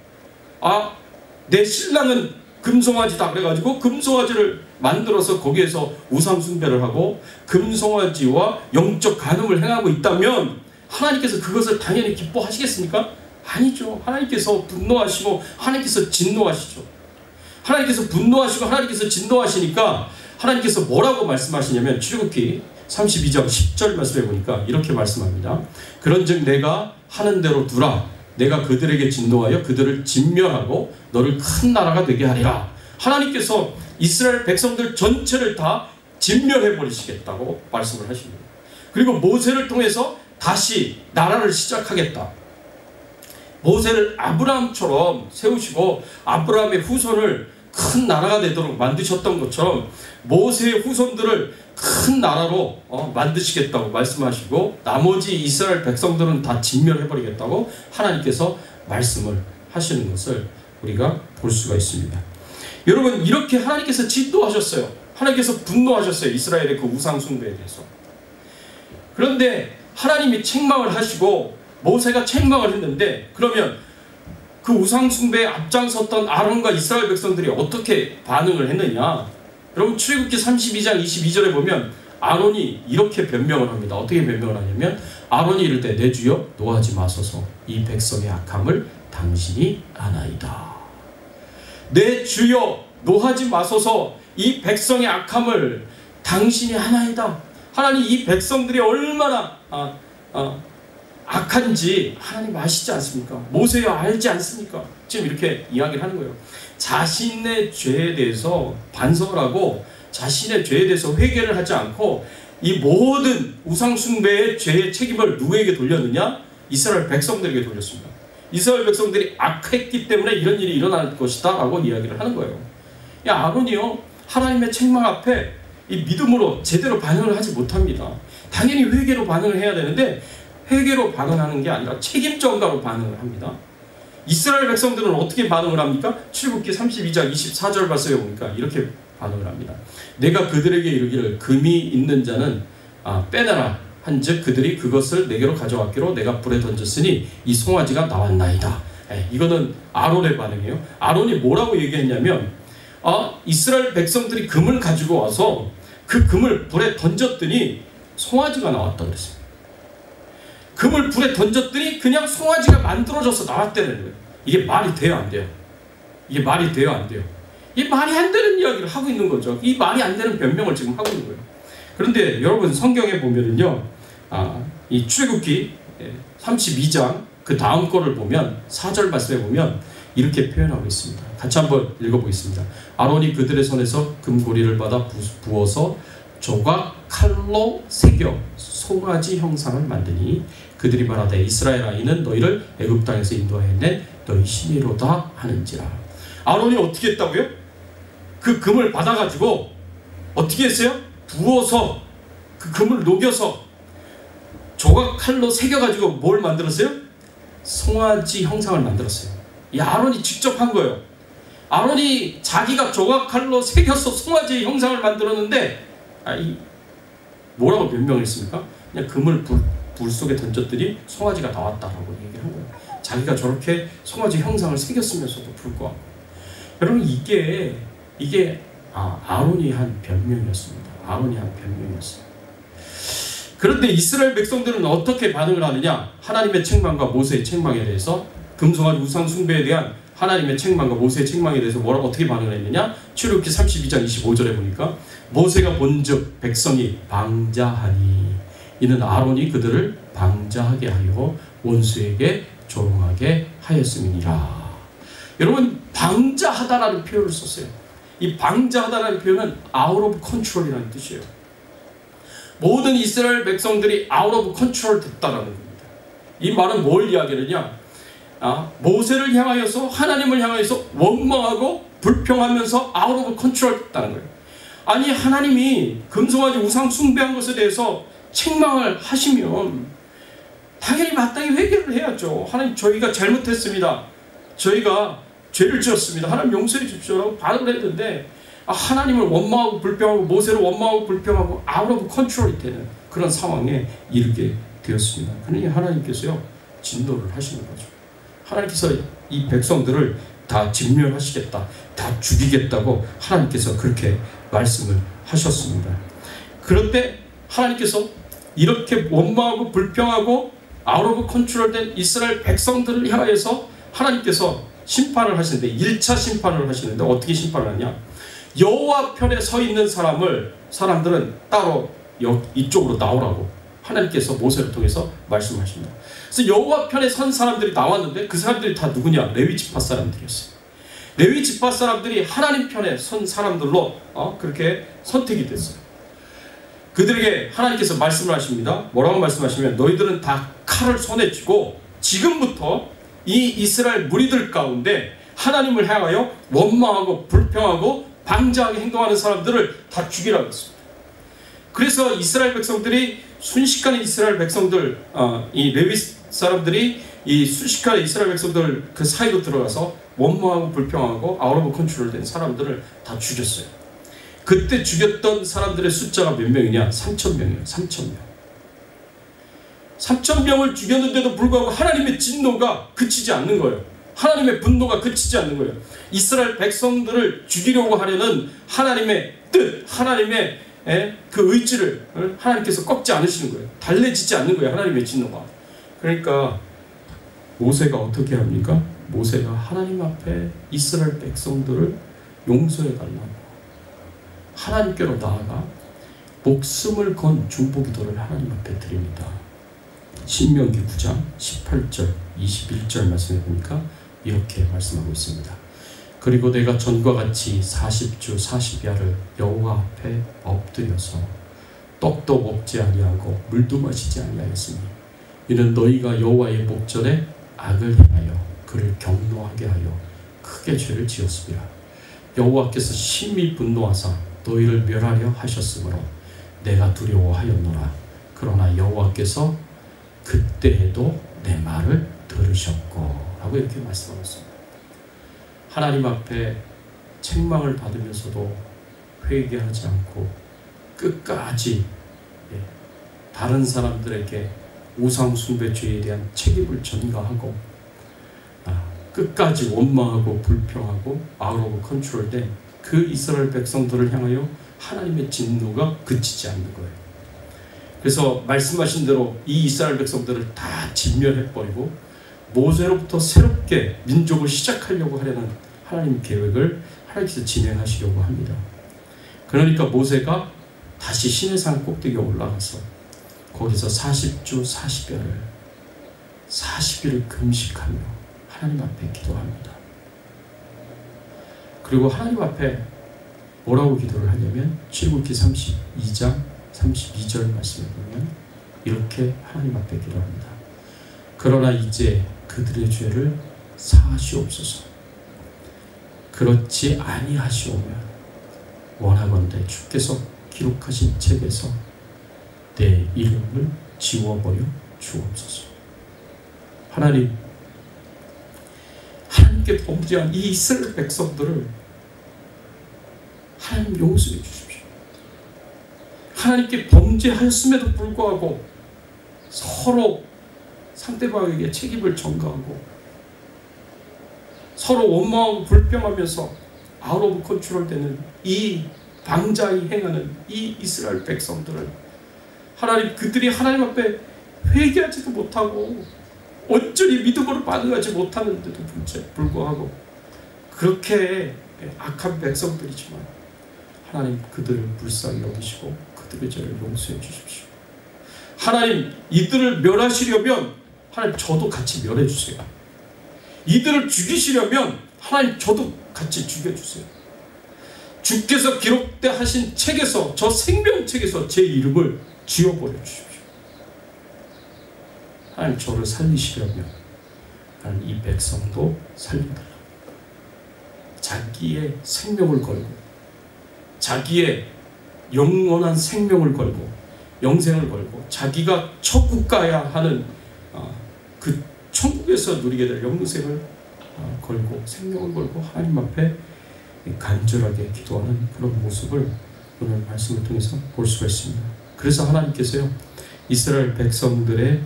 내 신랑은 금송아지다 그래가지고 금송아지를 만들어서 거기에서 우상 숭배를 하고 금송아지와 영적 간음을 행하고 있다면 하나님께서 그것을 당연히 기뻐하시겠습니까? 아니죠. 하나님께서 분노하시고 하나님께서 진노하시죠. 하나님께서 분노하시고 하나님께서 진노하시니까 하나님께서 뭐라고 말씀하시냐면 출애굽기 32장 10절 말씀해 보니까 이렇게 말씀합니다. 그런즉 내가 하는 대로 두라. 내가 그들에게 진노하여 그들을 진멸하고 너를 큰 나라가 되게 하리라. 하나님께서 이스라엘 백성들 전체를 다 진멸해 버리시겠다고 말씀을 하십니다. 그리고 모세를 통해서 다시 나라를 시작하겠다. 모세를 아브라함처럼 세우시고 아브라함의 후손을 큰 나라가 되도록 만드셨던 것처럼 모세의 후손들을 큰 나라로 만드시겠다고 말씀하시고 나머지 이스라엘 백성들은 다 진멸해버리겠다고 하나님께서 말씀을 하시는 것을 우리가 볼 수가 있습니다. 여러분, 이렇게 하나님께서 진노하셨어요. 하나님께서 분노하셨어요. 이스라엘의 그 우상 숭배에 대해서. 그런데 하나님이 책망을 하시고 모세가 책망을 했는데, 그러면 그 우상 숭배에 앞장섰던 아론과 이스라엘 백성들이 어떻게 반응을 했느냐? 여러분, 출애굽기 32장 22절에 보면 아론이 이렇게 변명을 합니다. 어떻게 변명을 하냐면 아론이 이를 때 내 주여 노하지 마소서 이 백성의 악함을 당신이 아나이다. 내 주여 노하지 마소서 이 백성의 악함을 당신이 아나이다. 하나님, 이 백성들이 얼마나 악한지 하나님 아시지 않습니까? 모세야 알지 않습니까? 지금 이렇게 이야기를 하는 거예요. 자신의 죄에 대해서 반성을 하고 자신의 죄에 대해서 회개를 하지 않고 이 모든 우상 숭배의 죄의 책임을 누구에게 돌렸느냐? 이스라엘 백성들에게 돌렸습니다. 이스라엘 백성들이 악했기 때문에 이런 일이 일어날 것이다 라고 이야기를 하는 거예요. 아론이요, 하나님의 책망 앞에 이 믿음으로 제대로 반응을 하지 못합니다. 당연히 회개로 반응을 해야 되는데 회개로 반응하는 게 아니라 책임 전가로 반응을 합니다. 이스라엘 백성들은 어떻게 반응을 합니까? 출애굽기 32장 24절 말씀에 보니까 이렇게 반응을 합니다. 내가 그들에게 이르기를 금이 있는 자는 빼내라 한즉 그들이 그것을 내게로 가져왔기로 내가 불에 던졌으니 이 송아지가 나왔나이다. 이거는 아론의 반응이에요. 아론이 뭐라고 얘기했냐면 이스라엘 백성들이 금을 가지고 와서 그 금을 불에 던졌더니 송아지가 나왔다 그랬어요. 금을 불에 던졌더니 그냥 송아지가 만들어져서 나왔다는 거예요. 이게 말이 돼요, 안 돼요? 이게 말이 돼요, 안 돼요? 이 말이 안 되는 이야기를 하고 있는 거죠. 이 말이 안 되는 변명을 지금 하고 있는 거예요. 그런데 여러분 성경에 보면은요, 이 출애굽기 32장 그 다음 거를 보면 4절 말씀에 보면 이렇게 표현하고 있습니다. 같이 한번 읽어보겠습니다. 아론이 그들의 손에서 금고리를 받아 부어서 조각 칼로 새겨 송아지 형상을 만드니 그들이 말하되 이스라엘 아이는 너희를 애굽 땅에서 인도하여 낸 너희 신이로다 하는지라. 아론이 어떻게 했다고요? 그 금을 받아가지고 어떻게 했어요? 부어서 그 금을 녹여서 조각 칼로 새겨가지고 뭘 만들었어요? 송아지 형상을 만들었어요. 이 아론이 직접 한 거예요. 아론이 자기가 조각 칼로 새겨서 송아지 형상을 만들었는데 뭐라고 변명했습니까? 그냥 금을 불 속에 던졌더니 송아지가 나왔다라고 얘기를 한 거예요. 자기가 저렇게 송아지 형상을 새겼으면서도 불구하고. 여러분, 이게 아론이 한 변명이었습니다. 아론이 한 변명이었어요. 그런데 이스라엘 백성들은 어떻게 반응을 하느냐? 하나님의 책망과 모세의 책망에 대해서, 금송아지 우상 숭배에 대한 하나님의 책망과 모세의 책망에 대해서 어떻게 반응을 했느냐? 출애굽기 32장 25절에 보니까 모세가 본즉 백성이 방자하니 이는 아론이 그들을 방자하게 하여 원수에게 조롱하게 하였음이니라. 여러분, 방자하다라는 표현을 썼어요. 이 방자하다라는 표현은 out of control이라는 뜻이에요. 모든 이스라엘 백성들이 out of control 됐다라는 겁니다. 이 말은 뭘 이야기하느냐? 모세를 향하여서, 하나님을 향하여서 원망하고 불평하면서 out of control 됐다는 거예요. 아니, 하나님이 금송아지 우상 숭배한 것에 대해서 책망을 하시면 당연히 마땅히 회개를 해야죠. 하나님, 저희가 잘못했습니다. 저희가 죄를 지었습니다. 하나님 용서해 주십시오라고 반응을 했는데, 하나님을 원망하고 불평하고 모세를 원망하고 불평하고 out of control이 되는 그런 상황에 이르게 되었습니다. 그러니 하나님께서요, 진노를 하시는 거죠. 하나님께서 이 백성들을 다 진멸하시겠다, 다 죽이겠다고 하나님께서 그렇게 말씀을 하셨습니다. 그런데 하나님께서 이렇게 원망하고 불평하고 out of control 된 이스라엘 백성들을 향하여서 하나님께서 심판을 하시는데, 1차 심판을 하시는데 어떻게 심판을 하냐? 여호와 편에 서 있는 사람들은 따로 이쪽으로 나오라고 하나님께서 모세를 통해서 말씀하십니다. 그래서 여호와 편에 선 사람들이 나왔는데 그 사람들이 다 누구냐? 레위 지파 사람들이었어요. 레위 지파 사람들이 하나님 편에 선 사람들로 그렇게 선택이 됐어요. 그들에게 하나님께서 말씀을 하십니다. 뭐라고 말씀하시면, 너희들은 다 칼을 손에 쥐고 지금부터 이 이스라엘 무리들 가운데 하나님을 향하여 원망하고 불평하고 방자하게 행동하는 사람들을 다 죽이라고 했습니다. 그래서 이스라엘 백성들이 순식간에 이스라엘 백성들, 이 레위 사람들이 이 순식간에 이스라엘 백성들 그 사이로 들어가서 원망하고 불평하고 아웃 오브 컨트롤 된 사람들을 다 죽였어요. 그때 죽였던 사람들의 숫자가 몇 명이냐? 3,000명이에요. 3,000명. 3,000명을 죽였는데도 불구하고 하나님의 진노가 그치지 않는 거예요. 하나님의 분노가 그치지 않는 거예요. 이스라엘 백성들을 죽이려고 하려는 하나님의 뜻, 하나님의 그 의지를 하나님께서 꺾지 않으시는 거예요. 달래지지 않는 거예요, 하나님의 진노가. 그러니까 모세가 어떻게 합니까? 모세가 하나님 앞에 이스라엘 백성들을 용서해 달라고 하나님께로 나아가 목숨을 건 중보기도를 하나님 앞에 드립니다. 신명기 9장 18절 21절 말씀해 보니까 이렇게 말씀하고 있습니다. 그리고 내가 전과 같이 40주 40야를 여호와 앞에 엎드려서 떡도 먹지 아니하고 물도 마시지 아니하였으니 이는 너희가 여호와의 목전에 악을 행하여 그를 경노하게 하여 크게 죄를 지었습니다. 여호와께서 심히 분노하사 너희를 멸하려 하셨으므로 내가 두려워하였노라. 그러나 여호와께서 그때에도 내 말을 들으셨고 라고 이렇게 말씀하고 있습니다. 하나님 앞에 책망을 받으면서도 회개하지 않고 끝까지 다른 사람들에게 우상 숭배죄에 대한 책임을 전가하고 끝까지 원망하고 불평하고 아웃 오브 컨트롤된 그 이스라엘 백성들을 향하여 하나님의 진노가 그치지 않는 거예요. 그래서 말씀하신 대로 이 이스라엘 백성들을 다 진멸해버리고 모세로부터 새롭게 민족을 시작하려고 하려는 하나님 계획을 하나님께서 진행하시려고 합니다. 그러니까 모세가 다시 시내산 꼭대기에 올라가서 거기서 40주 40야를 40일을 금식하며 하나님 앞에 기도합니다. 그리고 하나님 앞에 뭐라고 기도를 하냐면 출애굽기 32장 32절 말씀에 보면 이렇게 하나님 앞에 기도합니다. 그러나 이제 그들의 죄를 사하시옵소서. 그렇지 아니하시오면 원하건대 주께서 기록하신 책에서 내 이름을 지워버려 주옵소서. 하나님, 하나님께 범죄한 이 이스라엘 백성들을 하나님 용서해 주십시오. 하나님께 범죄하였음에도 불구하고 서로 상대방에게 책임을 전가하고 서로 원망하고 불평하면서 아웃 오브 컨트롤 되는 이 방자히 행하는 이 이스라엘 백성들을 하나님, 그들이 하나님 앞에 회개하지도 못하고 온전히 믿음으로 반응하지 못하는데도 불구하고 그렇게 악한 백성들이지만 하나님 그들을 불쌍히 여기시고 그들의 죄를 용서해 주십시오. 하나님, 이들을 멸하시려면 하나님 저도 같이 멸해 주세요. 이들을 죽이시려면 하나님 저도 같이 죽여주세요. 주께서 기록하신 책에서, 저 생명책에서 제 이름을 지워버려 주십시오. 하나님, 저를 살리시려면 하나님 이 백성도 살려달라고 자기의 생명을 걸고 자기의 영원한 생명을 걸고 영생을 걸고 자기가 천국 가야 하는 그 천국에서 누리게 될 영생을 걸고 생명을 걸고 하나님 앞에 간절하게 기도하는 그런 모습을 오늘 말씀을 통해서 볼 수가 있습니다. 그래서 하나님께서요, 이스라엘 백성들의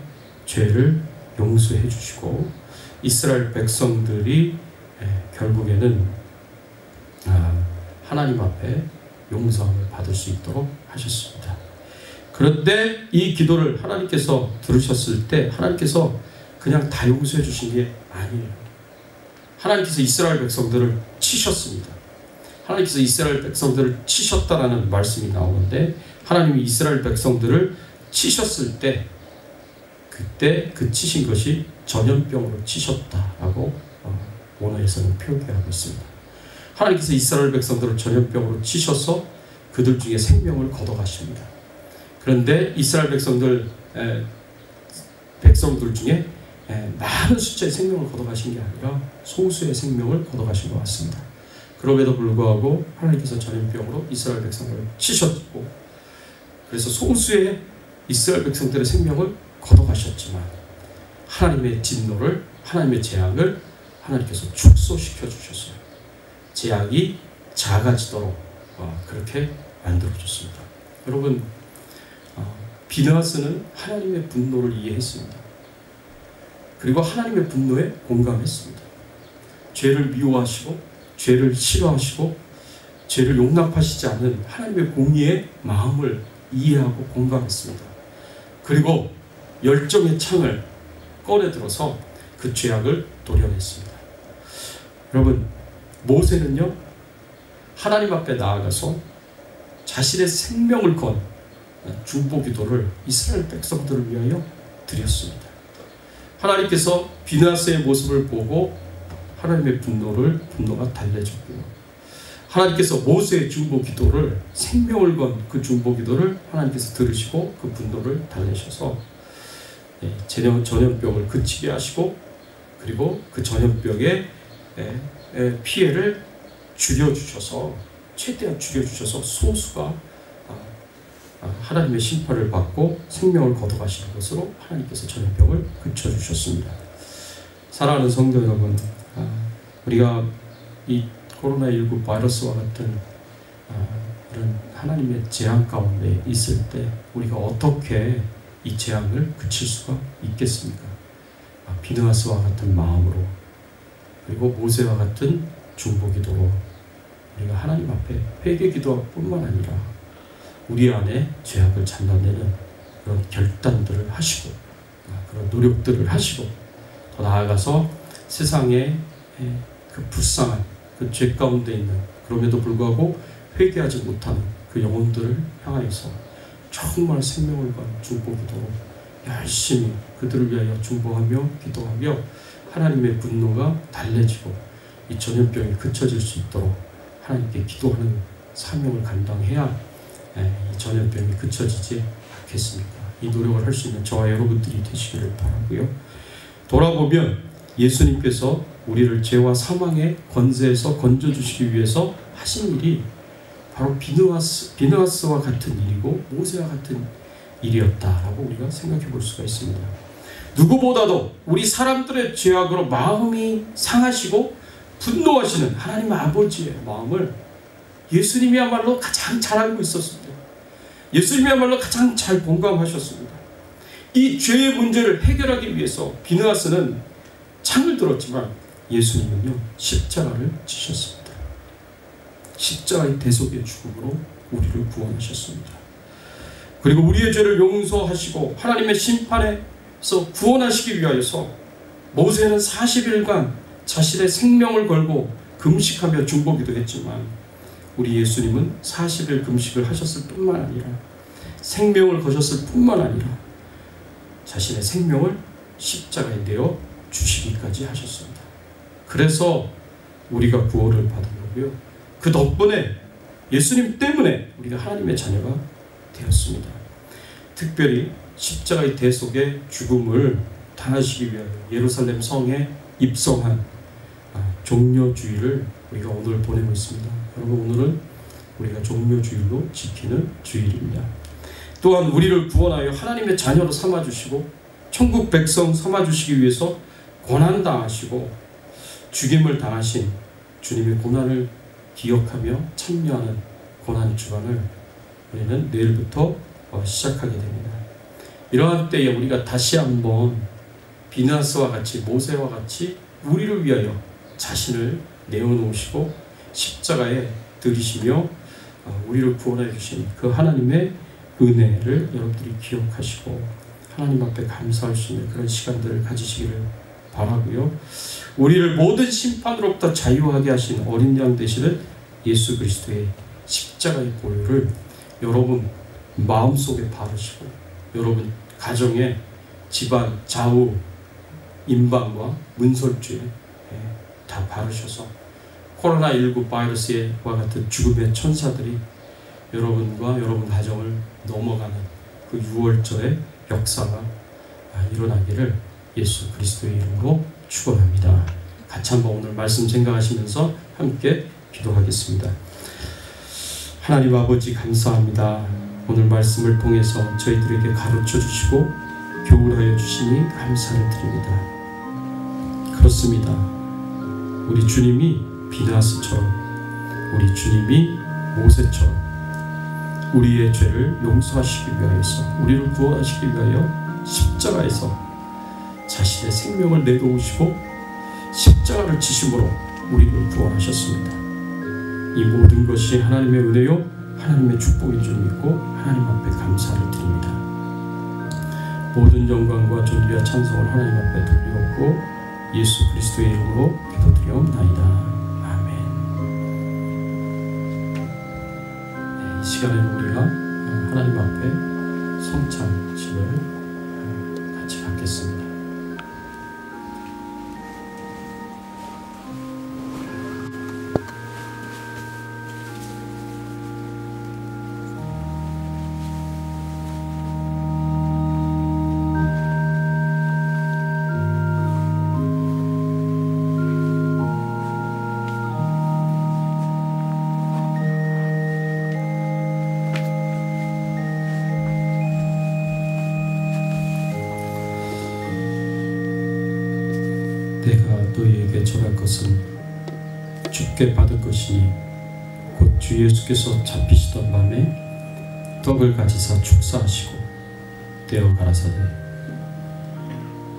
죄를 용서해 주시고 이스라엘 백성들이 결국에는 하나님 앞에 용서함을 받을 수 있도록 하셨습니다. 그런데 이 기도를 하나님께서 들으셨을 때 하나님께서 그냥 다 용서해 주신 게 아니에요. 하나님께서 이스라엘 백성들을 치셨습니다. 하나님께서 이스라엘 백성들을 치셨다라는 말씀이 나오는데, 하나님이 이스라엘 백성들을 치셨을 때 그때 그 치신 것이 전염병으로 치셨다라고 원어에서는 표기하고 있습니다. 하나님께서 이스라엘 백성들을 전염병으로 치셔서 그들 중에 생명을 걷어가십니다. 그런데 이스라엘 백성들 중에 많은 숫자의 생명을 걷어가신 게 아니라 소수의 생명을 걷어가신 것 같습니다. 그럼에도 불구하고 하나님께서 전염병으로 이스라엘 백성들을 치셨고, 그래서 소수의 이스라엘 백성들의 생명을 걷어가셨지만 하나님의 진노를, 하나님의 재앙을 하나님께서 축소시켜 주셨어요. 재앙이 작아지도록 그렇게 만들어줬습니다. 여러분, 비느하스는 하나님의 분노를 이해했습니다. 그리고 하나님의 분노에 공감했습니다. 죄를 미워하시고 죄를 싫어하시고 죄를 용납하시지 않은 하나님의 공의의 마음을 이해하고 공감했습니다. 그리고 열정의 창을 꺼내들어서 그 죄악을 도려냈습니다. 여러분, 모세는요, 하나님 앞에 나아가서 자신의 생명을 건 중보기도를 이스라엘 백성들을 위하여 드렸습니다. 하나님께서 비느하스의 모습을 보고 하나님의 분노가 달래졌고요. 하나님께서 모세의 중보기도를, 생명을 건 그 중보기도를 하나님께서 들으시고 그 분노를 달래셔서 전염병을 그치게 하시고, 그리고 그 전염병의 피해를 줄여주셔서, 최대한 줄여주셔서 소수가 하나님의 심판을 받고 생명을 거둬가시는 것으로 하나님께서 전염병을 그쳐주셨습니다. 사랑하는 성도 여러분, 우리가 이 코로나19 바이러스와 같은 이런 하나님의 재앙 가운데 있을 때 우리가 어떻게 이 재앙을 그칠 수가 있겠습니까? 비느하스와 같은 마음으로, 그리고 모세와 같은 중보기도로 우리가 하나님 앞에 회개기도 뿐만 아니라 우리 안에 죄악을 잘라내는 그런 결단들을 하시고 그런 노력들을 하시고, 더 나아가서 세상에 그 불쌍한 그 죄 가운데 있는, 그럼에도 불구하고 회개하지 못하는 그 영혼들을 향하여서 정말 생명을 건 중보기도로 열심히 그들을 위하여 중보하며 기도하며 하나님의 분노가 달래지고 이 전염병이 그쳐질 수 있도록 하나님께 기도하는 사명을 감당해야 이 전염병이 그쳐지지 않겠습니까? 이 노력을 할 수 있는 저와 여러분들이 되시기를 바라고요. 돌아보면 예수님께서 우리를 죄와 사망의 권세에서 건져주시기 위해서 하신 일이 바로 비느하스와 같은 일이고 모세와 같은 일이었다라고 우리가 생각해 볼 수가 있습니다. 누구보다도 우리 사람들의 죄악으로 마음이 상하시고 분노하시는 하나님 아버지의 마음을 예수님이야말로 가장 잘 알고 있었습니다. 예수님이야말로 가장 잘 공감하셨습니다. 이 죄의 문제를 해결하기 위해서 비느하스는 창을 들었지만 예수님은요, 십자가를 지셨습니다. 십자가의 대속의 죽음으로 우리를 구원하셨습니다. 그리고 우리의 죄를 용서하시고 하나님의 심판에서 구원하시기 위하여서 모세는 40일간 자신의 생명을 걸고 금식하며 중보기도 했지만 우리 예수님은 40일 금식을 하셨을 뿐만 아니라 생명을 거셨을 뿐만 아니라 자신의 생명을 십자가에 내어 주시기까지 하셨습니다. 그래서 우리가 구원을 받은 거고요. 그 덕분에 예수님 때문에 우리가 하나님의 자녀가 되었습니다. 특별히 십자가의 대속의 죽음을 당하시기 위하여 예루살렘 성에 입성한 종려주일을 우리가 오늘 보내고 있습니다. 여러분, 오늘은 우리가 종려주일로 지키는 주일입니다. 또한 우리를 구원하여 하나님의 자녀로 삼아주시고 천국 백성 삼아주시기 위해서 고난당하시고 죽임을 당하신 주님의 고난을 기억하며 참여하는 고난 주간을 우리는 내일부터 시작하게 됩니다. 이러한 때에 우리가 다시 한번 비나스와 같이 모세와 같이 우리를 위하여 자신을 내어놓으시고 십자가에 들이시며 우리를 구원해 주신 그 하나님의 은혜를 여러분들이 기억하시고 하나님 앞에 감사할 수 있는 그런 시간들을 가지시기를 바라고요. 우리를 모든 심판으로부터 자유하게 하신 어린 양 되시는 예수 그리스도의 십자가의 보혈을 여러분 마음속에 바르시고 여러분 가정에 집안 좌우 임방과 문설주에 다 바르셔서 코로나19 바이러스와 같은 죽음의 천사들이 여러분과 여러분 가정을 넘어가는 그 6월절의 역사가 일어나기를 예수 그리스도의 이름으로 축원합니다. 같이 한번 오늘 말씀 생각하시면서 함께 기도하겠습니다. 하나님 아버지 감사합니다. 오늘 말씀을 통해서 저희들에게 가르쳐 주시고 교훈하여 주시니 감사를 드립니다. 그렇습니다. 우리 주님이 비나스처럼 우리 주님이 모세처럼 우리의 죄를 용서하시기 위하여서 우리를 구원하시기 위하여 십자가에서 자신의 생명을 내놓으시고 십자가를 지심으로 우리를 구원하셨습니다. 이 모든 것이 하나님의 은혜요 하나님의 축복인 줄 믿고 하나님 앞에 감사를 드립니다. 모든 영광과 존귀와 찬송을 하나님 앞에 돌리옵고 예수 그리스도의 이름으로 기도드리옵나이다. 아멘. 이 시간에는 우리가 하나님 앞에 성찬식을 같이 갖겠습니다. 내가 너희에게 절할 것은 주께 받을 것이니 곧 주 예수께서 잡히시던 밤에 떡을 가지사 축사하시고 떼어 가라사대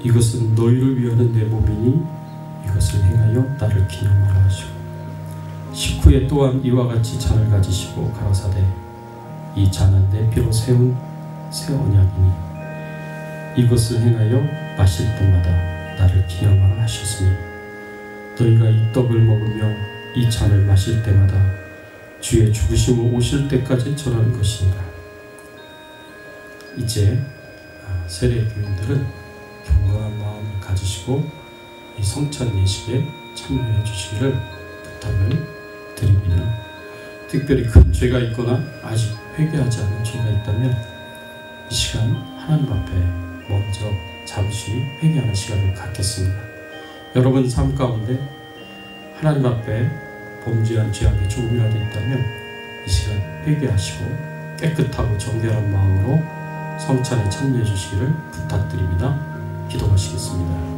이것은 너희를 위하는 내 몸이니 이것을 행하여 나를 기념하라 하시고 식후에 또한 이와 같이 잔을 가지시고 가라사대 이 잔은 내 피로 세운 새 언약이니 이것을 행하여 마실 때마다 나를 기념하라 하셨으니 너희가 이 떡을 먹으며 이 잔을 마실 때마다 주의 죽으심을 오실 때까지 전하는 것이니라. 이제 세례 교인들은 경건한 마음을 가지시고 이 성찬 예식에 참여해 주시기를 부탁을 드립니다. 특별히 큰 죄가 있거나 아직 회개하지 않은 죄가 있다면 이 시간 하나님 앞에 먼저 잠시 회개하는 시간을 갖겠습니다. 여러분 삶 가운데 하나님 앞에 범죄한 죄악이 조금이라도 있다면 이 시간 회개하시고 깨끗하고 정결한 마음으로 성찬에 참여해 주시기를 부탁드립니다. 기도하시겠습니다.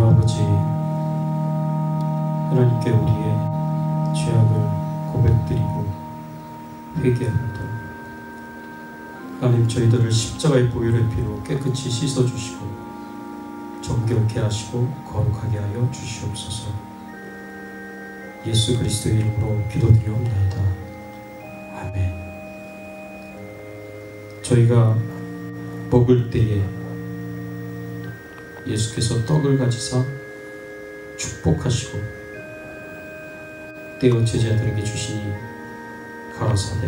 하나님 아버지, 하나님께 우리의 죄악을 고백드리고 회개합니다. 하나님, 저희들을 십자가의 보혈의 피로 깨끗이 씻어주시고 정결케 하시고 거룩하게 하여 주시옵소서. 예수 그리스도의 이름으로 기도드리옵나이다. 아멘. 저희가 먹을 때에 예수께서 떡을 가지사 축복하시고 떼어 제자들에게 주시니 가라사대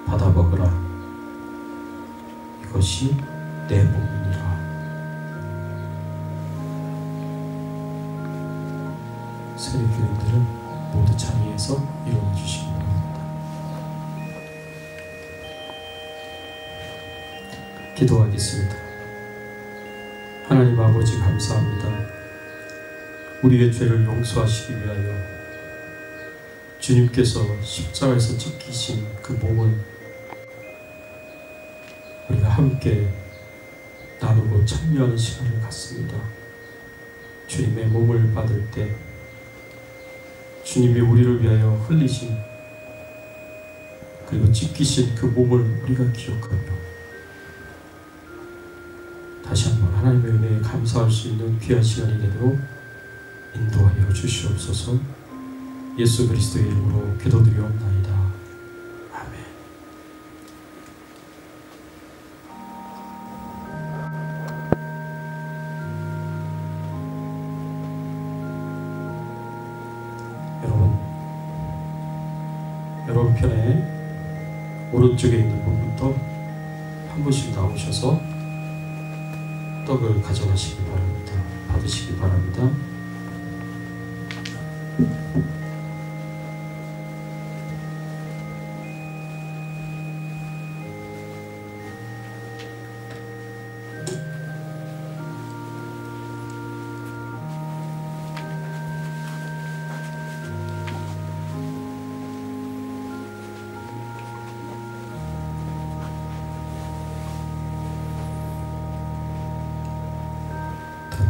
받아 먹으라. 이것이 내 몸이니라. 세례교인들은 모두 자리에서 일어나 주시기 바랍니다. 기도하겠습니다. 하나님 아버지, 감사합니다. 우리의 죄를 용서하시기 위하여 주님께서 십자가에서 찢기신 그 몸을 우리가 함께 나누고 참여하는 시간을 갖습니다. 주님의 몸을 받을 때 주님이 우리를 위하여 흘리신 그리고 찢기신 그 몸을 우리가 기억하며 다시 한번 하나님의 은혜에 감사할 수 있는 귀한 시간이 되도록 인도하여 주시옵소서. 예수 그리스도의 이름으로 기도드리옵나이다. 아멘. 여러분 편에 오른쪽에 있는 분부터 한 분씩 나오셔서 떡을 가져가시기 바랍니다. 받으시기 바랍니다.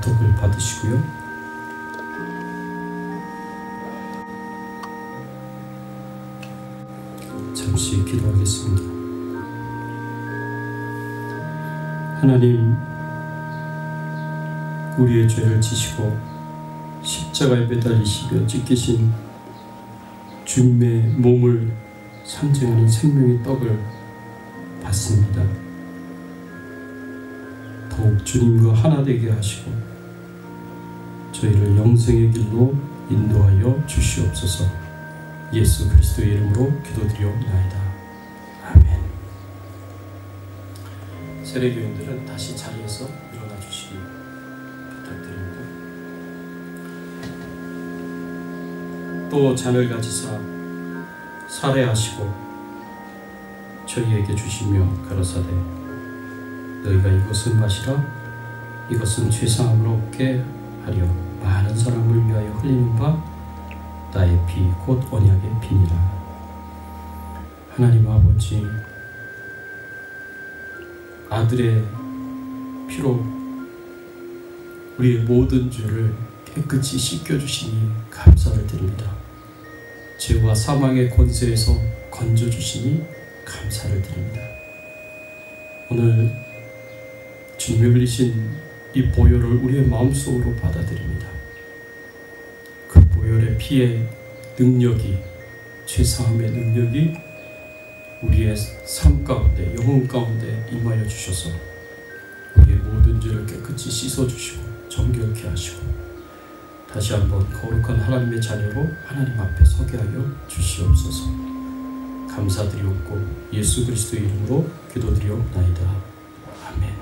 떡을 받으시고요. 잠시 기도하겠습니다. 하나님, 우리의 죄를 지시고 십자가에 매달리시며 찢기신 주님의 몸을 상징하는 생명의 떡을 받습니다. 더욱 주님과 하나 되게 하시고 저희를 영생의 길로 인도하여 주시옵소서. 예수 그리스도의 이름으로 기도드리옵나이다. 아멘. 세례교인들은 다시 자리에서 일어나 주시기 부탁드립니다. 또 잔을 가지사 살해하시고 저희에게 주시며 가라사대 너희가 이것을 마시라. 이것은 죄사함을 얻게 하려 많은 사람을 위하여 흘리는 바 나의 피 곧 언약의 피니라. 하나님 아버지, 아들의 피로 우리의 모든 죄를 깨끗이 씻겨주시니 감사를 드립니다. 죄와 사망의 권세에서 건져주시니 감사를 드립니다. 오늘 주님이 흘리신 이 보혈을 우리의 마음속으로 받아들입니다. 그 보혈의 피의 능력이, 죄사함의 능력이 우리의 삶 가운데, 영혼 가운데 임하여 주셔서 우리의 모든 죄를 깨끗이 씻어주시고 정결케 하시고 다시 한번 거룩한 하나님의 자녀로 하나님 앞에 서게 하여 주시옵소서. 감사드리옵고 예수 그리스도의 이름으로 기도드리옵나이다. 아멘.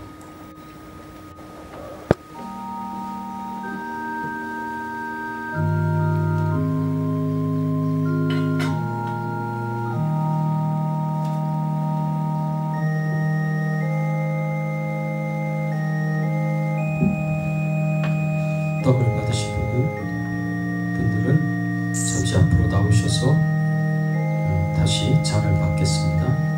떡을 받으신 분들은 잠시 앞으로 나오셔서 다시 잔을 받겠습니다.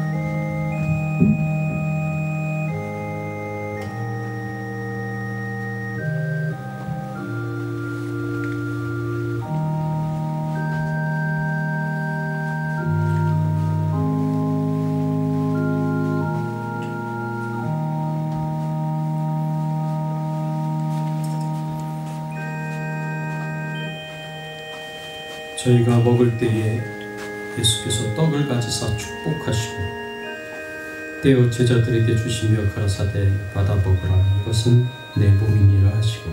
저희가 먹을 때에 예수께서 떡을 가지사 축복하시고 떼어 제자들에게 주시며 가라사대 받아 먹으라 이것은 내 몸이니라 하시고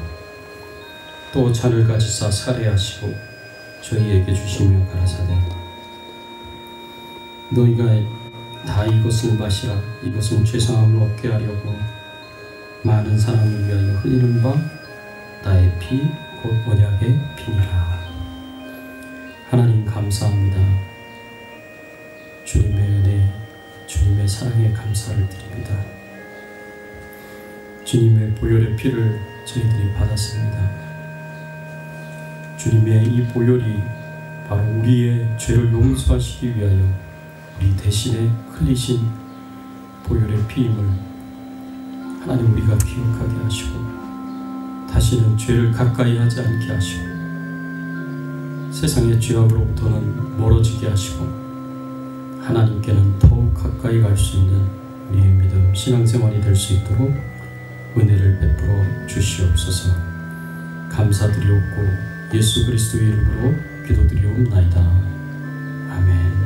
또 잔을 가지사 사례하시고 저희에게 주시며 가라사대 너희가 다 이것을 마시라 이것은 죄사함을 얻게 하려고 많은 사람을 위하여 흘리는 바 나의 피 곧 언약의 피니라. 하나님 감사합니다. 주님의 은혜, 주님의 사랑에 감사를 드립니다. 주님의 보혈의 피를 저희들이 받았습니다. 주님의 이 보혈이 바로 우리의 죄를 용서하시기 위하여 우리 대신에 흘리신 보혈의 피임을 하나님 우리가 기억하게 하시고 다시는 죄를 가까이 하지 않게 하시고 세상의 죄악으로부터는 멀어지게 하시고 하나님께는 더욱 가까이 갈 수 있는 우리의 믿음, 신앙생활이 될 수 있도록 은혜를 베풀어 주시옵소서. 감사드리옵고 예수 그리스도의 이름으로 기도드리옵나이다. 아멘.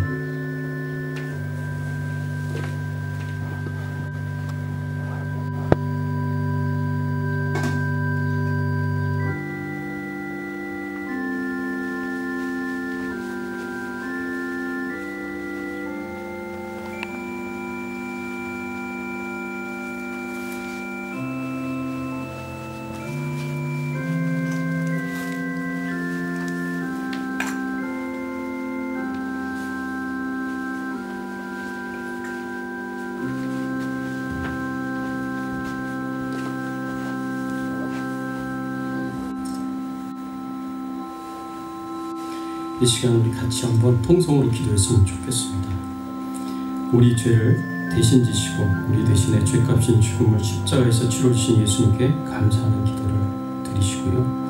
이 시간 우리 같이 한번 통성으로 기도했으면 좋겠습니다. 우리 죄를 대신 지시고 우리 대신에 죄값인 죽음을 십자가에서 치러주신 예수님께 감사하는 기도를 드리시고요.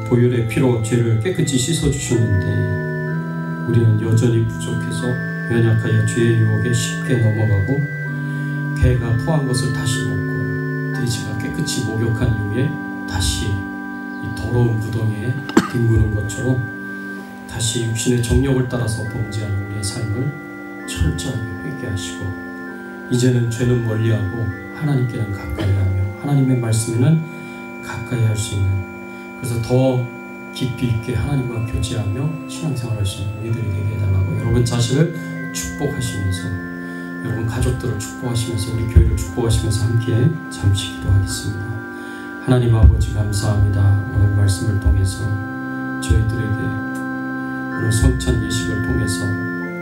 보혈의 피로 죄를 깨끗이 씻어주셨는데 우리는 여전히 부족해서 연약하여 죄의 유혹에 쉽게 넘어가고 개가 토한 것을 다시 먹고 돼지가 깨끗이 목욕한 이후에 다시 이 더러운 구덩이에 뒹구는 것처럼 다시 육신의 정욕을 따라서 범죄하는 우리의 삶을 철저하게 회개하시고 이제는 죄는 멀리하고 하나님께는 가까이하며 하나님의 말씀에는 가까이 할 수 있는 그래서 더 깊이 있게 하나님과 교제하며 신앙생활할 수 있는 우리들이 되게 해달라고 여러분 자신을 축복하시면서 여러분 가족들을 축복하시면서 우리 교회를 축복하시면서 함께 잠시 기도하겠습니다. 하나님 아버지 감사합니다. 오늘 말씀을 통해서 저희들에게 오늘 성찬 예식을 통해서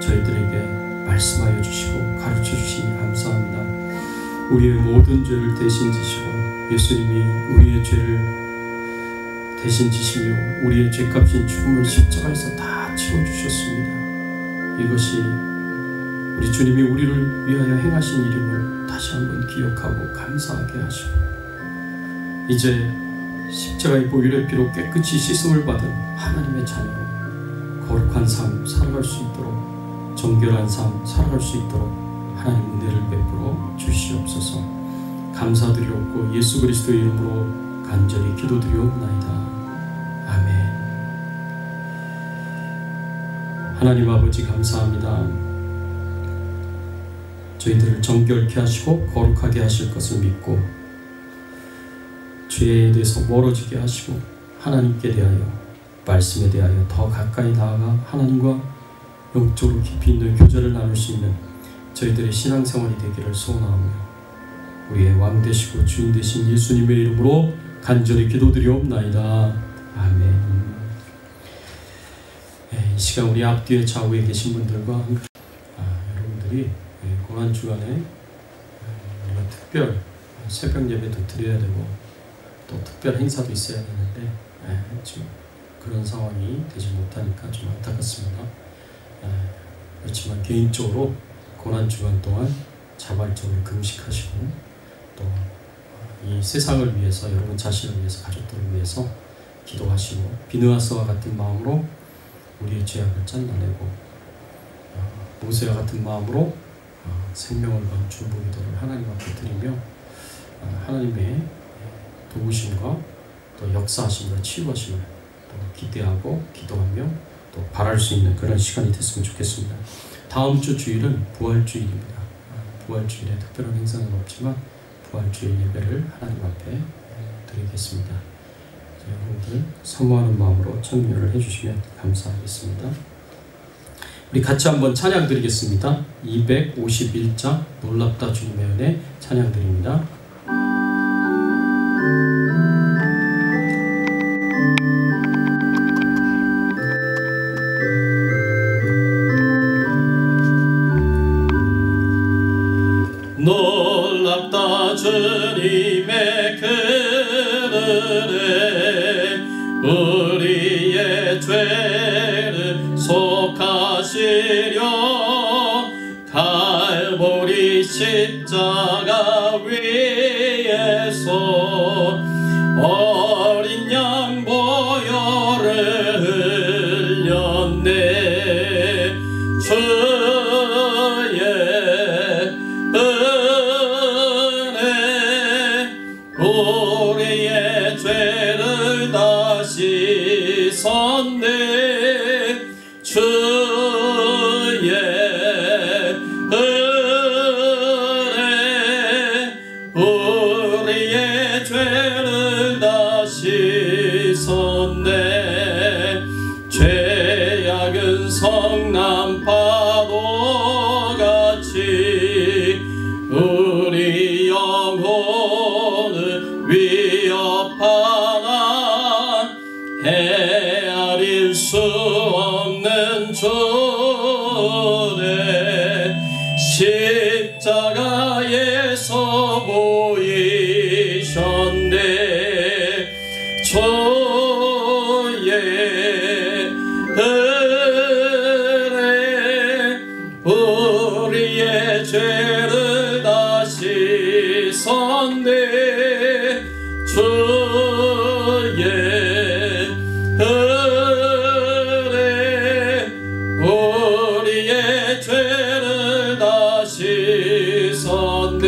저희들에게 말씀하여 주시고 가르쳐 주시니 감사합니다. 우리의 모든 죄를 대신 지시고 예수님이 우리의 죄를 대신 지시며 우리의 죄값인 죽음을 십자가에서 다 치러주셨습니다. 이것이 우리 주님이 우리를 위하여 행하신 일임을 다시 한번 기억하고 감사하게 하시고 이제 십자가의 보혈의 피로 깨끗이 씻음을 받은 하나님의 자녀로 거룩한 삶 살아갈 수 있도록 정결한 삶 살아갈 수 있도록 하나님 은혜를 베풀어 주시옵소서. 감사드리옵고 예수 그리스도의 이름으로 간절히 기도드리옵나이다. 아멘. 하나님 아버지 감사합니다. 저희들을 정결케 하시고 거룩하게 하실 것을 믿고 죄에 대해서 멀어지게 하시고 하나님께 대하여 말씀에 대하여 더 가까이 나아가 하나님과 영적으로 깊이 있는 교제를 나눌 수 있는 저희들의 신앙생활이 되기를 소원하며 우리의 왕 되시고 주인 되신 예수님의 이름으로 간절히 기도드리옵나이다. 아멘. 이 시간 우리 앞뒤에 좌우에 계신 분들과 여러분들이 고난주간에 우리가 특별 새벽 예배도 드려야 되고 또 특별 행사도 있어야 되는데 지금 그런 상황이 되지 못하니까 좀 안타깝습니다. 그렇지만 개인적으로 고난주간 동안 자발적으로 금식하시고 또 이 세상을 위해서 여러분 자신을 위해서 가족들을 위해서 기도하시고 비느하스와 같은 마음으로 우리의 죄악을 짠나내고 모세와 같은 마음으로 생명을 건 중보기도를 하나님 앞에 드리며 하나님의 도우심과 또 역사하심과 치유하심을 또 기대하고 기도하며 또 바랄 수 있는 그런 시간이 됐으면 좋겠습니다. 다음 주 주일은 부활주일입니다. 부활주일에 특별한 행사는 없지만 부활주일 예배를 하나님 앞에 드리겠습니다. 여러분들 사모하는 마음으로 참여를 해주시면 감사하겠습니다. 우리 같이 한번 찬양 드리겠습니다. 251장 놀랍다 주님의 은혜 찬양 드립니다. 놀랍다 주님의 그 은혜 우리의 죄를 속하시려 갈보리 십자가 위에서 어린 양 보혈을 흘렸네. 주의 은혜 우리의 죄를 다 씻었네. 주의 은혜 우리의 죄를 다 씻었네. 죄악은 성난파도같이 우리 영혼을 위협하나 헤아릴 수 없는 주의 십자가에서 보이셨네. 주의 은혜 우리의 죄를 다 씻었네. 주의 은혜 우리의 죄를 다 씻었네.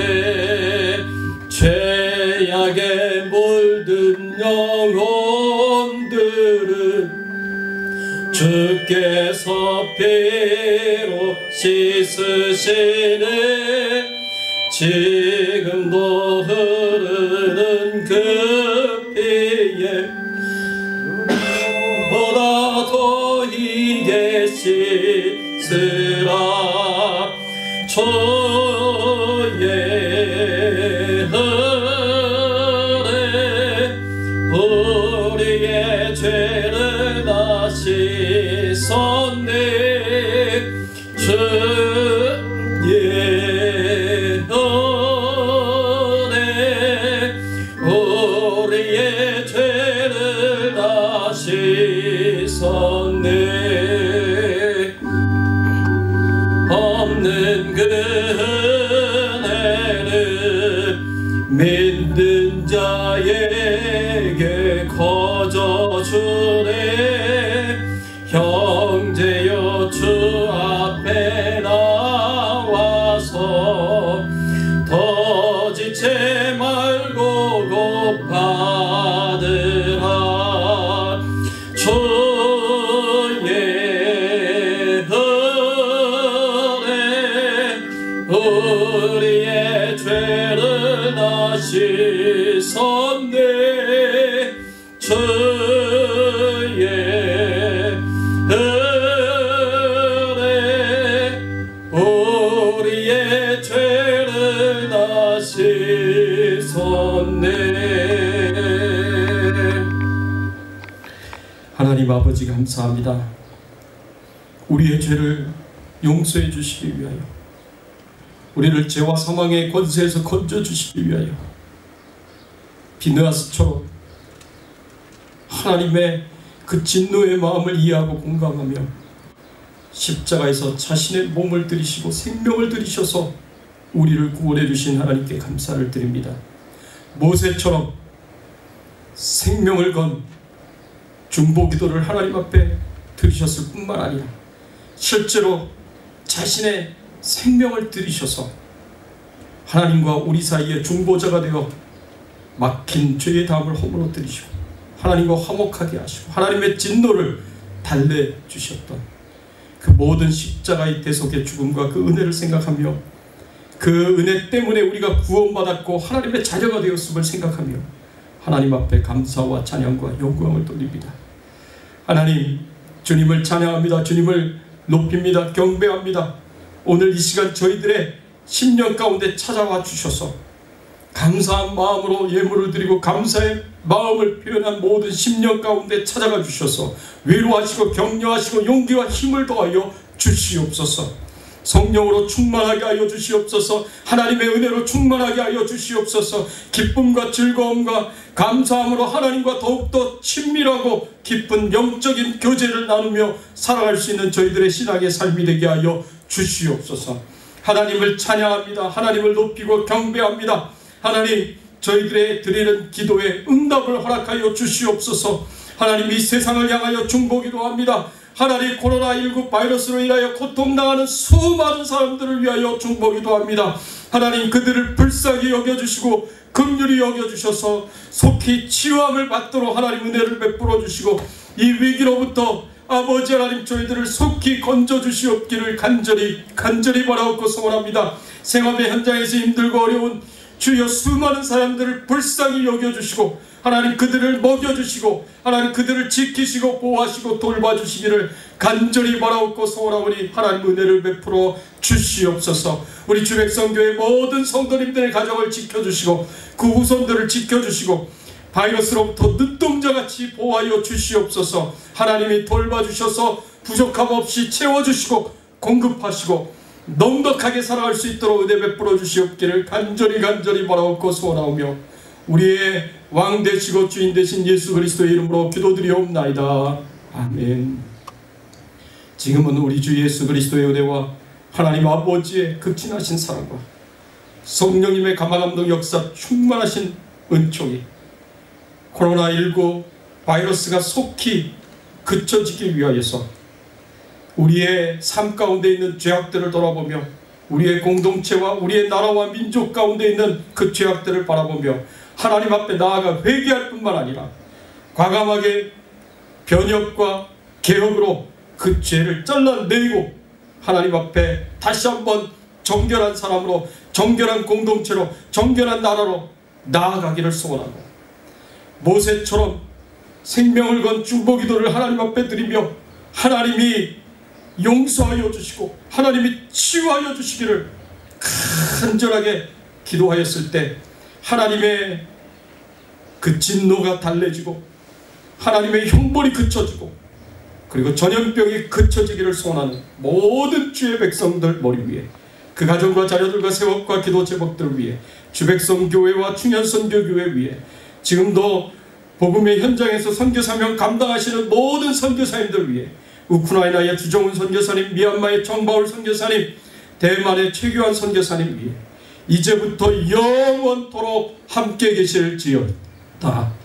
죄악에 물든 영혼들은 주께서 피로 씻으시네. 지금도 흐르는 그 피에 보다 더이게 씻으라. 주의 은혜 우리의 죄를 다 씻었네. 주의 은혜 우리의 죄를 다 씻었네. 없는 그 은혜는 믿는 자에게 거저 주네. 형제여 주 앞에 나와서 더 지체 말고 고파들아. 주의 은혜 우리의 죄를 다 씻었네. 주의 은혜 우리의 죄를 다 씻었네. 하나님 아버지 감사합니다. 우리의 죄를 용서해 주시기 위하여 우리를 죄와 사망의 권세에서 건져 주시기 위하여 비느하스처럼 하나님의 그 진노의 마음을 이해하고 공감하며 십자가에서 자신의 몸을 들이시고 생명을 들이셔서 우리를 구원해 주신 하나님께 감사를 드립니다. 모세처럼 생명을 건 중보기도를 하나님 앞에 들으셨을 뿐만 아니라 실제로 자신의 생명을 들이셔서 하나님과 우리 사이에 중보자가 되어 막힌 죄의 담을 허물어 들이시고 하나님과 화목하게 하시고 하나님의 진노를 달래주셨던 그 모든 십자가의 대속의 죽음과 그 은혜를 생각하며 그 은혜 때문에 우리가 구원받았고 하나님의 자녀가 되었음을 생각하며 하나님 앞에 감사와 찬양과 영광을 돌립니다. 하나님, 주님을 찬양합니다. 주님을 높입니다. 경배합니다. 오늘 이 시간 저희들의 심령 가운데 찾아와 주셔서 감사한 마음으로 예물을 드리고 감사의 마음을 표현한 모든 심령 가운데 찾아가 주셔서 위로하시고 격려하시고 용기와 힘을 더하여 주시옵소서. 성령으로 충만하게 하여 주시옵소서. 하나님의 은혜로 충만하게 하여 주시옵소서. 기쁨과 즐거움과 감사함으로 하나님과 더욱더 친밀하고 깊은 영적인 교제를 나누며 살아갈 수 있는 저희들의 신앙의 삶이 되게 하여 주시옵소서. 하나님을 찬양합니다. 하나님을 높이고 경배합니다. 하나님, 저희들의 드리는 기도에 응답을 허락하여 주시옵소서. 하나님, 이 세상을 향하여 중보기도 합니다. 하나님, 코로나19 바이러스로 인하여 고통당하는 수많은 사람들을 위하여 중보기도 합니다. 하나님, 그들을 불쌍히 여겨주시고 긍휼히 여겨주셔서 속히 치유함을 받도록 하나님 은혜를 베풀어 주시고 이 위기로부터 아버지 하나님 저희들을 속히 건져주시옵기를 간절히 바라옵고 소원합니다. 생업의 현장에서 힘들고 어려운 주여 수많은 사람들을 불쌍히 여겨주시고 하나님 그들을 먹여주시고 하나님 그들을 지키시고 보호하시고 돌봐주시기를 간절히 바라옵고 소원하오니 하나님 은혜를 베풀어 주시옵소서. 우리 주백성교회 모든 성도님들의 가정을 지켜주시고 그 후손들을 지켜주시고 바이러스로부터 눈동자같이 보호하여 주시옵소서. 하나님이 돌봐주셔서 부족함 없이 채워주시고 공급하시고 넉넉하게 살아갈 수 있도록 은혜 베풀어 주시옵기를 간절히 바라옵고 소원하오며 우리의 왕 되시고 주인 되신 예수 그리스도의 이름으로 기도드리옵나이다. 아멘. 지금은 우리 주 예수 그리스도의 은혜와 하나님 아버지의 극진하신 사랑과 성령님의 감화감동 역사 충만하신 은총이 코로나19 바이러스가 속히 그쳐지기 위하여서 우리의 삶 가운데 있는 죄악들을 돌아보며 우리의 공동체와 우리의 나라와 민족 가운데 있는 그 죄악들을 바라보며 하나님 앞에 나아가 회개할 뿐만 아니라 과감하게 변혁과 개혁으로 그 죄를 잘라내고 하나님 앞에 다시 한번 정결한 사람으로 정결한 공동체로 정결한 나라로 나아가기를 소원하고 모세처럼 생명을 건 중보기도를 하나님 앞에 드리며 하나님이 용서하여 주시고 하나님이 치유하여 주시기를 간절하게 기도하였을 때 하나님의 그 진노가 달래지고 하나님의 형벌이 그쳐지고 그리고 전염병이 그쳐지기를 소원하는 모든 주의 백성들 머리 위에 그 가정과 자녀들과 세업과 기도 제목들 위에 주백성교회와 충현선교교회 위에 지금도 복음의 현장에서 선교사명 감당하시는 모든 선교사님들 위해 우크라이나의 주정훈 선교사님, 미얀마의 정바울 선교사님, 대만의 최규환 선교사님 위해 이제부터 영원토록 함께 계실지어다.